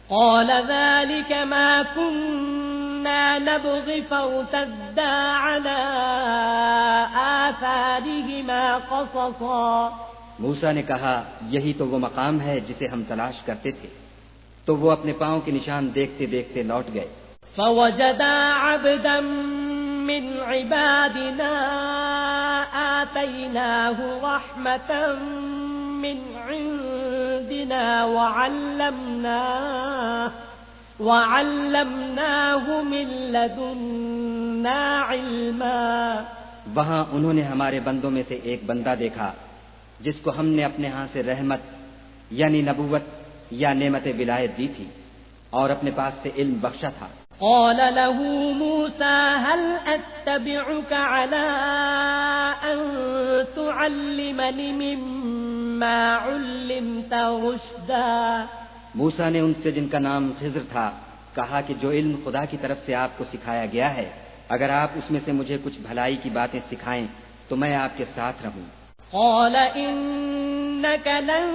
قال ذلك ما كنا نبغي فارتدا على آثارهما قصصا۔ موسیٰ نے کہا یہی تو وہ مقام ہے جسے ہم تلاش کرتے تھے، تو وہ اپنے پاؤں کے نشان دیکھتے دیکھتے لوٹ گئے۔ فوجدا عبدا من عبادنا آتيناه رحمة من عندنا وعلمناه من لدنا لدنا علما. وہاں انہوں نے ہمارے بندوں میں سے ایک بندہ دیکھا جس کو ہم نے اپنے ہاں سے رحمت یعنی نبوت یا نعمت ولایت دی تھی اور اپنے پاس سے علم بخشا تھا. قال له موسى هل أتبعك على أن تعلمني مما علمت رشدا. موسیٰ نے ان سے جن کا نام خضر تھا کہا کہ جو علم خدا کی طرف سے آپ کو سکھایا گیا ہے اگر آپ اس میں سے مجھے کچھ بھلائی کی باتیں سکھائیں تو میں آپ کے ساتھ رہوں. قال إنك لن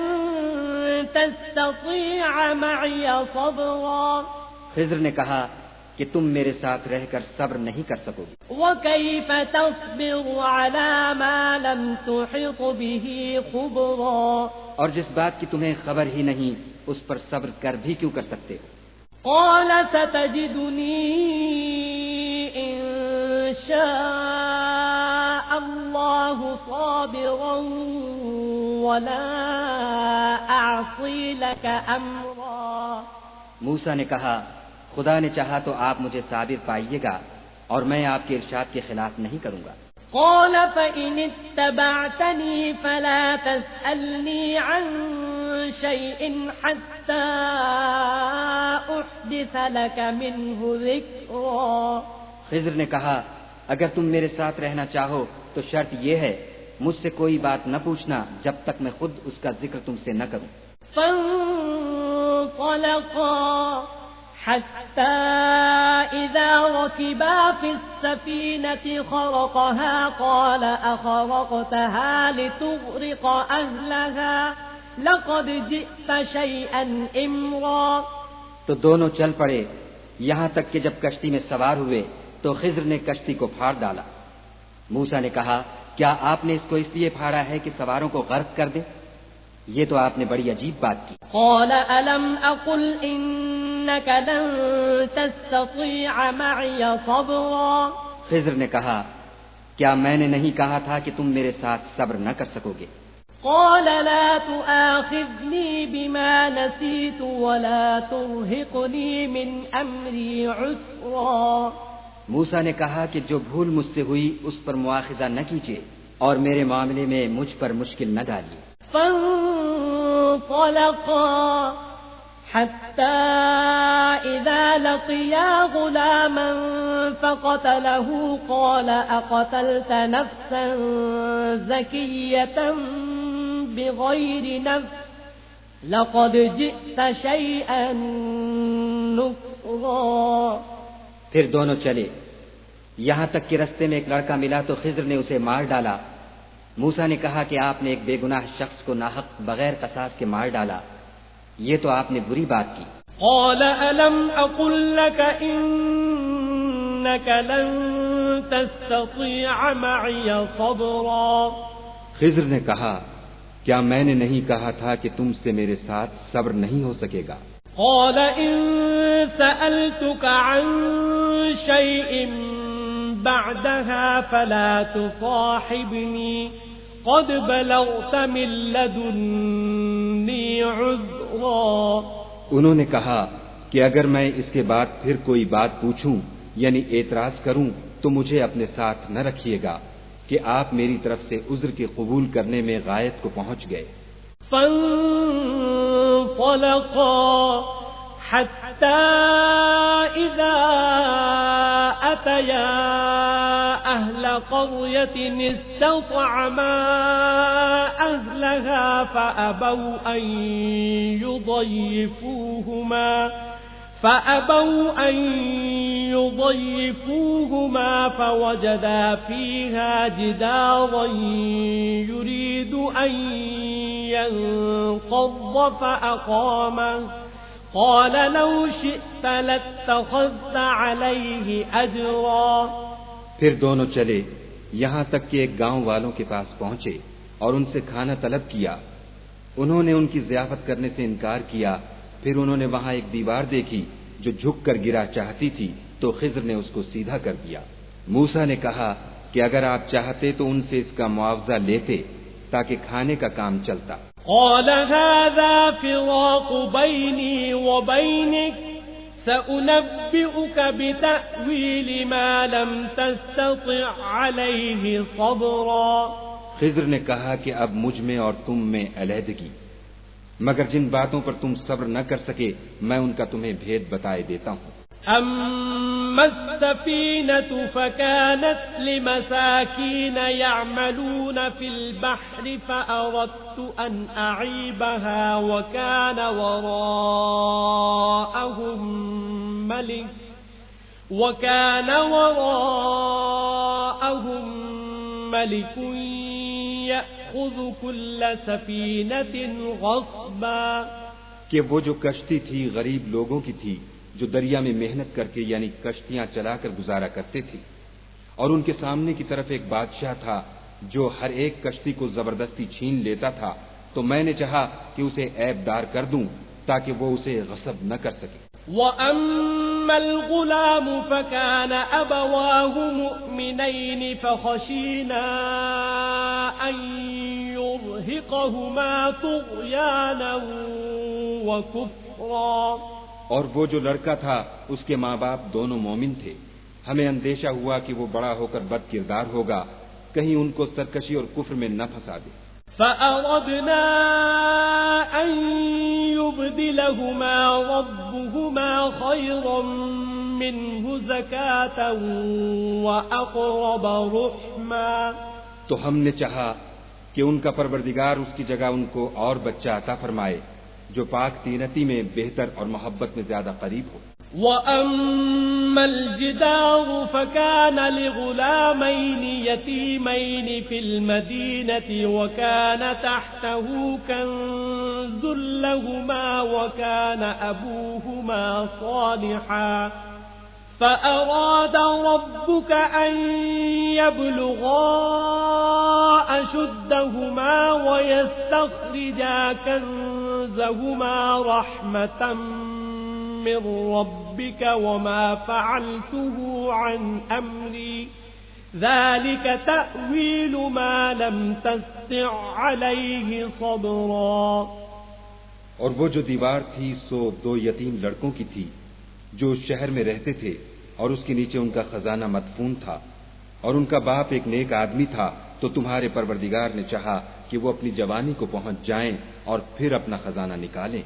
تستطيع معي صبرا. خضر نے کہا کہ تم میرے ساتھ رہ کر صبر نہیں کر سکو گے. وكيف تصبر على ما لم تحط به خبرا. اور جس بات کی تمہیں خبر ہی نہیں اس پر صبر کر بھی کیوں کر سکتے ہو. قال ستجدني إن شاء الله صابرا ولا أعصي لك أمرا. موسیٰ نے کہا خدا نے چاہا تو آپ مجھے صابر پائیے گا اور میں آپ کے ارشاد کے خلاف نہیں کروں گا. قال فإن اتبعتني فلا تسألني عن شيء حتى أحدث لك منه ذكرا. خضر نے کہا اگر تم میرے ساتھ رہنا چاہو تو شرط یہ ہے مجھ سے کوئی بات نہ پوچھنا جب تک میں خود اس کا ذکر تم سے نہ کروں. فانطلقا حتى إذا ركبا في السفينة خرقها قال أخرقتها لتغرق أهلها لقد جئت شيئا إمرا. تو دونوں چل پڑے یہاں تک کہ جب کشتی میں سوار ہوئے تو خضر نے کشتی کو پھاڑ ڈالا. موسیٰ نے کہا کیا آپ نے اس کو اس لیے پھاڑا ہے کہ سواروں کو غرق کر دے؟ یہ تو آپ نے بڑی عجیب بات کی. قال ألم أقل إنك لن تستطيع معي صبرا. خضر نے کہا کیا میں نے نہیں کہا تھا کہ تم میرے ساتھ صبر نہ کر سکو گے؟ قال لا تؤاخذني بما نسيت ولا ترهقني من أمري عسرا. موسیٰ نے کہا کہ جو بھول مجھ سے ہوئی اس پر مواخذہ نہ کیجیے اور میرے معاملے میں مجھ پر مشکل نہ ڈالیے. فانطلقا حتى إذا لقيا غلاما فقتله قال أقتلت نفسا زكية بغير نفس لقد جئت شيئا نكرا. پھر دونوں چلے یہاں تک کہ رستے میں ایک لڑکا ملا تو خضر نے اسے مار ڈالا. موسیٰ نے کہا کہ آپ نے ایک بے گناہ شخص کو ناحق بغیر قصاص کے مار ڈالا. یہ تو آپ نے بری بات کی. قال ألم أقل لك إنك لن تستطيع معي صبرا. خضر نے کہا کیا میں نے نہیں کہا تھا کہ تم سے میرے ساتھ صبر نہیں ہو سکے گا. قال إن سألتك عن شيء بعدها فلا تصاحبني قد بلغت من لدني عذرا. انہوں نے کہا کہ اگر میں اس کے بعد پھر کوئی بات پوچھوں یعنی اعتراض کروں تو مجھے اپنے ساتھ نہ رکھیے گا کہ آپ میری طرف سے عذر کے قبول کرنے میں غایت کو پہنچ گئے. فانطلقا حتى إذا أتيا أهل قرية استطعما أهلها فأبوا أن يضيفوهما فوجدا فيها جدارا يريد أن ينقض فأقامه قال لو شئت لاتخذت عليه أجرا. پھر دونوں چلے یہاں تک کہ ایک گاؤں والوں کے پاس پہنچے اور ان سے کھانا طلب کیا. انہوں نے ان کی ضیافت کرنے سے انکار کیا. پھر انہوں نے وہاں ایک دیوار دیکھی جو جھک کر گرا چاہتی تھی تو خضر نے اس کو سیدھا کر دیا. موسیٰ نے کہا کہ اگر آپ چاہتے تو ان سے اس کا معاوضہ لیتے تاکہ کھانے کا کام چلتا. قال هذا فراق بيني وبينك سأنبئك بتأويل ما لم تستطع عليه صبرا. خضر نے کہا کہ اب مجھ میں اور تم میں علیحدگی، مگر جن باتوں پر تم صبر نہ کر سکے میں ان کا تمہیں بھید بتائے دیتا ہوں. أما السفينة فكانت لمساكين يعملون في البحر فأردت أن أعيبها وكان وراءهم ملك يأخذ كل سفينة غصبا. کہ وہ جو کشتی تھی غریب لوگوں کی تھی جو دریا میں محنت کر کے یعنی کشتیاں چلا کر گزارا کرتے تھے، اور ان کے سامنے کی طرف ایک بادشاہ تھا جو ہر ایک کشتی کو زبردستی چھین لیتا تھا، تو میں نے چاہا کہ اسے عیب دار کر دوں تاکہ وہ اسے غصب نہ کر سکے. وَأَمَّا الْغُلَامُ فَكَانَ أَبَوَاهُ مُؤْمِنَيْنِ فَخَشِينَا أَن يُرْهِقَهُمَا طُغْيَانًا وَكُفْرًا. اور وہ جو لڑکا تھا اس کے ماں باپ دونوں مومن تھے، ہمیں اندیشہ ہوا کہ وہ بڑا ہو کر بد کردار ہوگا، کہیں ان کو سرکشی اور کفر میں نہ پھنسا دے. فَأَرَدْنَا أَن يُبْدِلَهُمَا رَبُّهُمَا خَيْرًا مِّنْهُ زَكَاةً وَأَقْرَبَ رُحْمًا. تو ہم نے چاہا کہ ان کا پروردگار اس کی جگہ ان کو اور بچہ عطا فرمائے جو پاک تینتی میں بہتر اور محبت میں زیادہ قریب ہو. وَأَمَّا الْجِدَارُ فَكَانَ لِغُلَامَيْنِ يَتِيمَيْنِ فِي الْمَدِينَةِ وَكَانَ تَحْتَهُ كَنزٌ لَهُمَا وَكَانَ أَبُوهُمَا صَالِحًا فَأَرَادَ رَبُّكَ أَن يَبْلُغَا أَشُدَّهُمَا وَيَسْتَخْرِجَا كَنزَهُمَا رَحْمَةً من ربك وما فعلته عن أمري ذلك تأويل ما لم تستطع عليه صبرا. اور وہ جو دیوار تھی سو دو یتیم لڑکوں کی تھی جو اس شہر میں رہتے تھے، اور اس کے نیچے ان کا خزانہ مدفون تھا، اور ان کا باپ ایک نیک آدمی تھا، تو تمہارے پروردگار نے چاہا کہ وہ اپنی جوانی کو پہنچ جائیں اور پھر اپنا خزانہ نکالیں.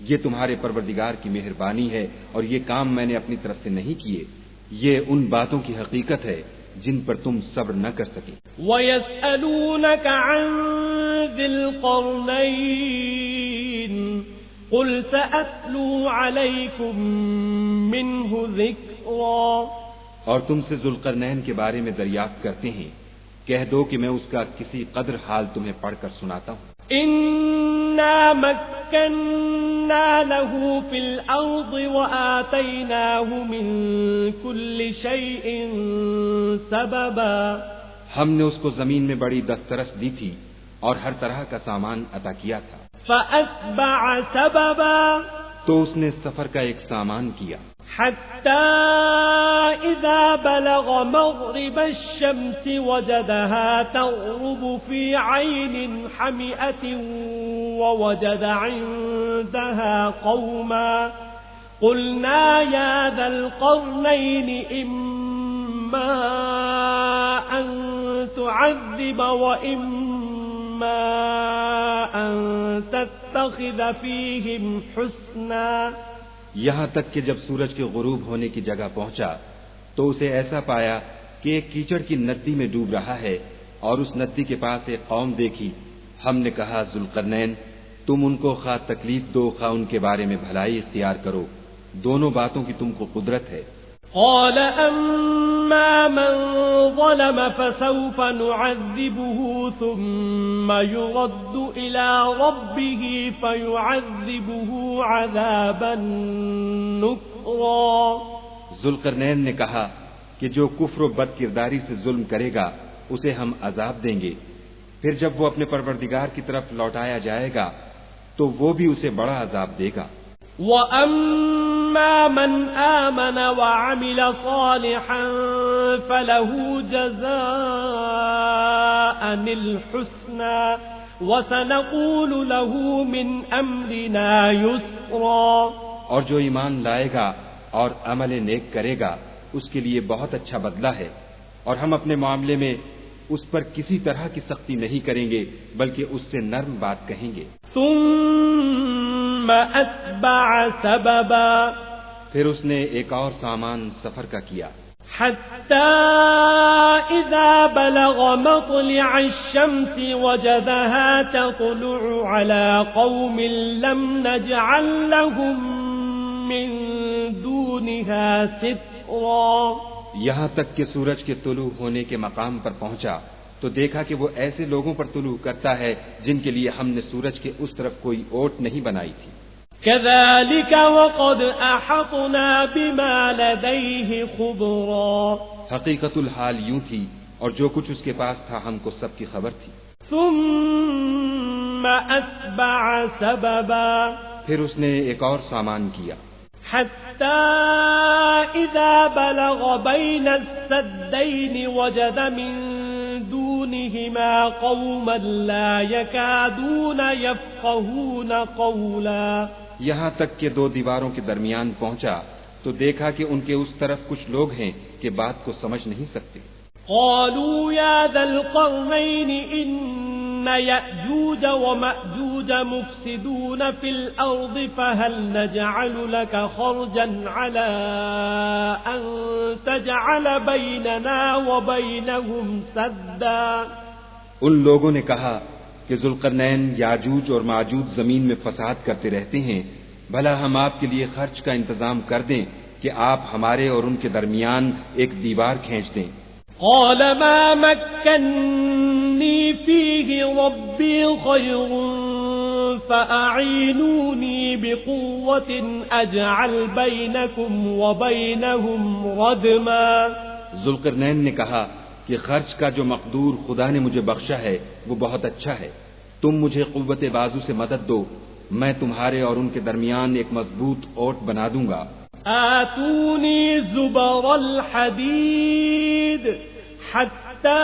یہ تمہارے پروردگار کی مہربانی ہے اور یہ کام میں نے اپنی طرف سے نہیں کیے، یہ ان باتوں کی حقیقت ہے جن پر تم صبر نہ کر سکے. وَيَسْأَلُونَكَ عَنْ ذِي الْقَرْنَيْنِ قُلْ سَأَتْلُو عَلَيْكُمْ مِنْهُ ذِكْرًا. اور تم سے ذوالقرنین کے بارے میں دریافت کرتے ہیں، کہہ دو کہ میں اس کا کسی قدر حال تمہیں پڑھ کر سناتا ہوں. إِنَّا مَكَّنَّا لَهُ فِي الْأَرْضِ وَآتَيْنَاهُ مِنْ كُلِّ شَيْءٍ سَبَبًا. ہم نے اس کو زمین میں بڑی دسترس دی تھی اور ہر طرح کا سامان عطا کیا تھا. فَأَتْبَعَ سَبَبًا. تو اس نے سفر کا ایک سامان کیا حَتَّى إِذَا بَلَغَ مَغْرِبَ الشَّمْسِ وَجَدَهَا تَغْرُبُ فِي عَيْنٍ حَمِئَةٍ وَوَجَدَ عِندَهَا قَوْمًا قُلْنَا يَا ذَا الْقَرْنَيْنِ إِمَّا أَن تُعَذِّبَ وَإِمَّا أَن تَتَّخِذَ فِيهِمْ حُسْنًا. یہاں تک کہ جب سورج کے غروب ہونے کی جگہ پہنچا تو اسے ایسا پایا کہ ایک کیچڑ کی ندی میں ڈوب رہا ہے، اور اس ندی کے پاس ایک قوم دیکھی. ہم نے کہا ذوالقرنین تم ان کو خواہ تکلیف دو خواہ ان کے بارے میں بھلائی اختیار کرو، دونوں باتوں کی تم کو قدرت ہے. قال أما من ظلم فسوف نعذبه ثم يرد إلى ربه فيعذبه عذابا نكرا. ذوالقرنین نے کہا کہ جو کفر و بد کرداری سے ظلم کرے گا اسے ہم عذاب دیں گے، پھر جب وہ اپنے پروردگار کی طرف لوٹایا جائے گا تو وہ بھی اسے بڑا عذاب دے گا. وَأَمَّا مَنْ آمَنَ وَعَمِلَ صَالِحًا فَلَهُ جَزَاءً الْحُسْنَى وَسَنَقُولُ لَهُ مِنْ أَمْرِنَا يُسْرًا. اور جو ایمان لائے گا اور عمل نیک کرے گا اس کے لیے بہت اچھا بدلہ ہے، اور ہم اپنے معاملے میں اس پر کسی طرح کی سختی نہیں کریں گے بلکہ اس سے نرم بات کہیں گے۔ ثم أتبع سببا، پھر اس نے ایک اور سامان سفر کا کیا، حتى إذا بلغ مطلع الشمس وجدها تطلع على قوم لم نجعل لهم من دونها سترا، یہاں تک کہ سورج کے طلوع ہونے کے مقام پر پہنچا تو دیکھا کہ وہ ایسے لوگوں پر طلوع کرتا ہے جن کے لیے ہم نے سورج کے اس طرف کوئی اوٹ نہیں بنائی تھی۔ كذلك وقد أحطنا بما لديه خبرا، حقیقت الحال یوں تھی اور جو کچھ اس کے پاس تھا ہم کو سب کی خبر تھی۔ ثم أتبع سببا، پھر اس نے ایک اور سامان کیا، حتى إذا بلغ بين السدين وجد من دونهما قوما لا يكادون يفقهون قولا، یہاں تک کہ دو دیواروں کے درمیان پہنچا تو دیکھا کہ ان کے اس طرف کچھ لوگ ہیں کہ بات کو سمجھ نہیں سکتے۔ قالوا يا ذا القرنين إن يأجوج ومأجوج مفسدون في الأرض فهل نجعل لك خرجا على أن تجعل بيننا وبينهم سدا، ان لوگوں نے کہا کہ ذوالقرنین یاجوج اور ماجوج زمین میں فساد کرتے رہتے ہیں، بھلا ہم آپ کے لیے خرچ کا انتظام کر دیں کہ آپ ہمارے اور ان کے درمیان ایک دیوار کھینچ دیں۔ قال ما مكنني فيه ربي خير فأعينوني بقوة أجعل بينكم وبينهم ردما، ذوالقرنین نے کہا کہ خرچ کا جو مقدور خدا نے مجھے بخشا ہے وہ بہت اچھا ہے، تم مجھے قوت بازو سے مدد دو، میں تمہارے اور ان کے درمیان ایک مضبوط اوٹ بنا دوں گا۔ آتوني زبر الحديد حتى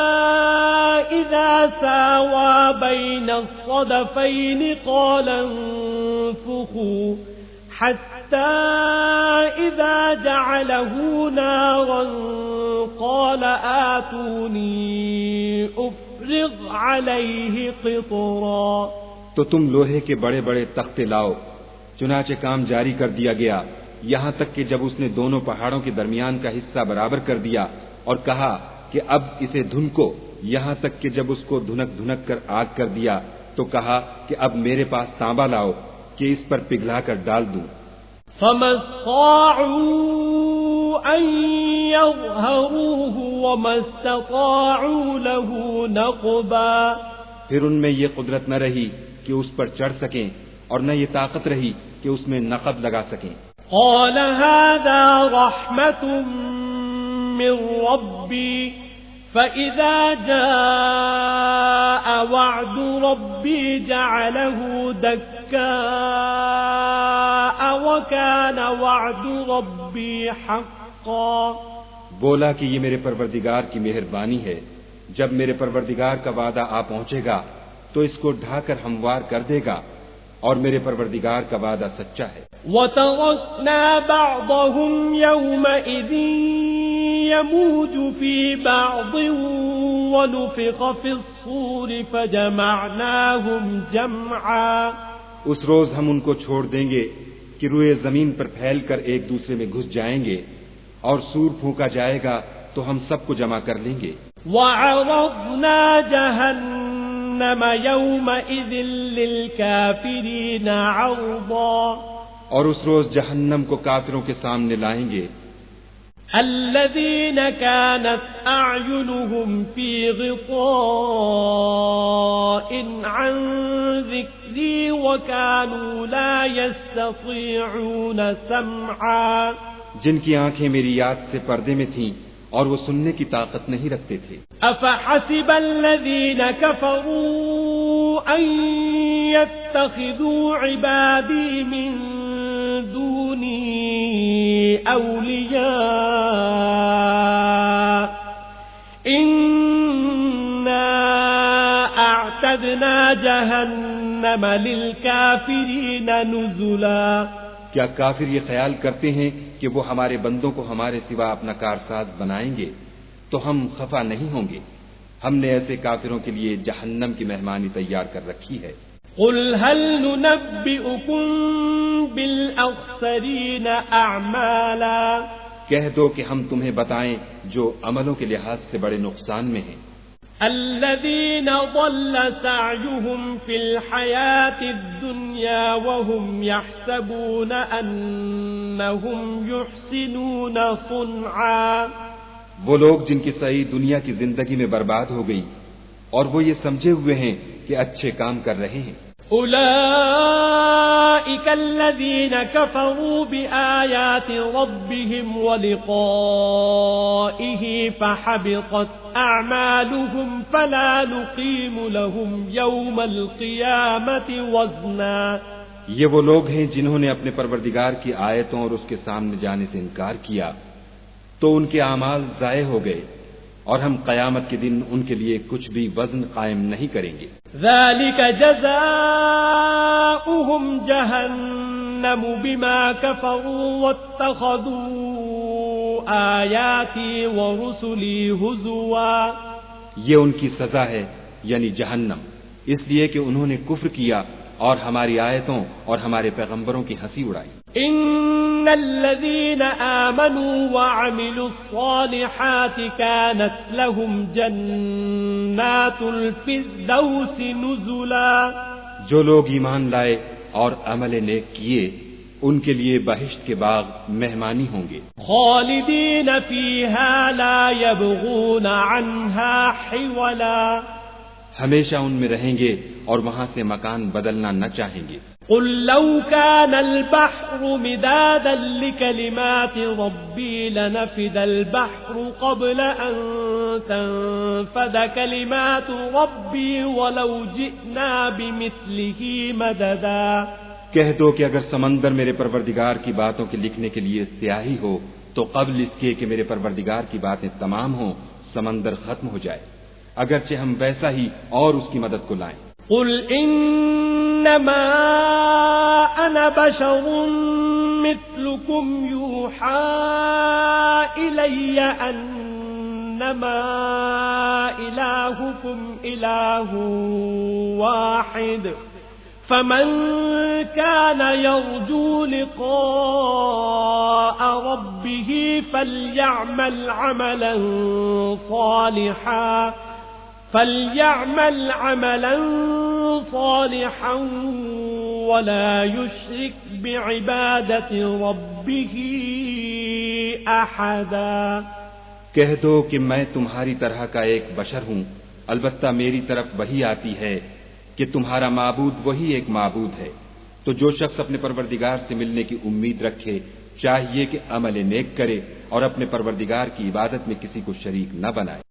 إذا ساوى بين الصدفين قال انفخوا حتى إذا جعله نارا قال آتوني أفرغ عليه قطرا، تو تم لوہے کے بڑے بڑے تختے لاؤ۔ چنانچہ کام جاری کر دیا گیا یہاں تک کہ جب اس نے دونوں پہاڑوں کے درمیان کا حصہ برابر کر دیا اور کہا کہ اب اسے دھنکو، یہاں تک کہ جب اس کو دھنک دھنک کر آگ کر دیا تو کہا کہ اب میرے پاس تانبا لاؤ کہ اس پر پگھلا کر ڈال دوں۔ فما استطاعوا أن يظهروه وما استطاعوا له نقبا، پھر ان میں یہ قدرت نہ رہی کہ اس پر چڑھ سکیں اور نہ یہ طاقت رہی کہ اس میں نقب لگا سکیں۔ قال هذا رحمة من ربي فإذا جاء وعد ربي جعله دكاء وكان وعد ربي حقا، بولا کہ یہ میرے پروردگار کی مہربانی ہے، جب میرے پروردگار کا وعدہ آ پہنچے گا تو اس کو ڈھا کر ہموار کر دے گا، اور میرے پروردگار کا وعدہ سچا ہے۔ وَتَرَكْنَا بَعْضَهُمْ يَوْمَئِذٍ يَمُوجُ فِي بَعْضٍ وَنُفِخَ فِي الصُّورِ فَجَمَعْنَاهُمْ جَمْعًا، اس روز ہم ان کو چھوڑ دیں گے کہ روئے زمین پر پھیل کر ایک دوسرے میں گھس جائیں گے، اور سور پھونکا جائے گا تو ہم سب کو جمع کر لیں گے۔ وَعَرَضْنَا جَهَنَّمَ يَوْمَئِذٍ لِلْكَافِرِينَ عَرْضًا، اور اس روز جہنم کو کافروں کے سامنے لائیں گے۔ الذين كانت أعينهم في غطاء عن ذكري وكانوا لا يستطيعون سمعا، جن کی آنکھیں میری یاد سے پردے میں تھیں اور وہ سننے کی طاقت نہیں رکھتے تھے۔ أفحسب الذين كفروا أن يتخذوا عبادي من دوني أولياء إنا أعتدنا جهنم للكافرين نزلا، کیا کافر یہ خیال کرتے ہیں کہ وہ ہمارے بندوں کو ہمارے سوا اپنا کارساز بنائیں گے تو ہم خفا نہیں ہوں گے؟ ہم نے ایسے کافروں کے لیے جہنم کی مہمانی تیار کر رکھی ہے۔ قل هل ننبئكم بالأخسرين أعمالا، کہہ دو کہ ہم تمہیں بتائیں جو عملوں کے لحاظ سے بڑے نقصان میں ہیں۔ الذين ضل سعيهم في الحياة الدنيا وهم يحسبون أنهم يحسنون صنعا، وہ لوگ جن کی سعی دنیا کی زندگی میں برباد ہو گئی اور وہ یہ سمجھے ہوئے ہیں کہ اچھے کام کر رہے ہیں۔ أولئك الذين كفروا بآيات ربهم ولقائه فحبطت أعمالهم فلا نقيم لهم يوم القيامة وزنا، یہ وہ لوگ ہیں جنہوں نے اپنے پروردگار کی آیتوں اور اس کے سامنے جانے سے انکار کیا تو ان کے اعمال ضائع ہو گئے اور ہم قیامت کے دن ان کے لیے کچھ بھی وزن قائم نہیں کریں گے۔ ذلك جزاؤهم جهنم بما كفروا واتخذوا آياتي ورسلي هزوا، یہ ان کی سزا ہے یعنی جہنم، اس لیے کہ انہوں نے کفر کیا اور ہماری آیتوں اور ہمارے پیغمبروں کی ہنسی اڑائی۔ ان الذين آمنوا وعملوا الصالحات كانت لهم جنات الفردوس نزلا، جو لوگ ایمان لائے اور عمل نیک کیے ان کے لیے بہشت کے باغ مہمانی ہوں گے۔ خالدین فیہا لا یبغون عنہا حولا، ہمیشہ ان میں رہیں گے اور وہاں سے مکان بدلنا نہ چاہیں گے۔ قل لو كان البحر مدادا لكلمات ربي لنفد البحر قبل أن تنفد كلمات ربي ولو جئنا بمثله مددا، کہہ دو کہ اگر سمندر میرے پروردگار کی باتوں کے لکھنے کے لیے سیاہی ہو تو قبل اس کے کہ میرے پروردگار کی باتیں تمام ہوں سمندر ختم ہو جائے، اگرچہ ہم ویسا ہی اور اس کی مدد کو لائیں۔ قل انما انا بشر مثلكم يوحى الي انما الهكم اله واحد فمن كان يرجو لقاء ربه فليعمل عملا صالحا ولا يشرك بعبادة ربه أحدا، کہہ دو کہ میں تمہاری طرح کا ایک بشر ہوں، البتہ میری طرف وہی آتی ہے کہ تمہارا معبود وہی ایک معبود ہے، تو جو شخص اپنے پروردگار سے ملنے کی امید رکھے چاہیے کہ عمل نیک کرے اور اپنے پروردگار کی عبادت میں کسی کو شریک نہ بنائے۔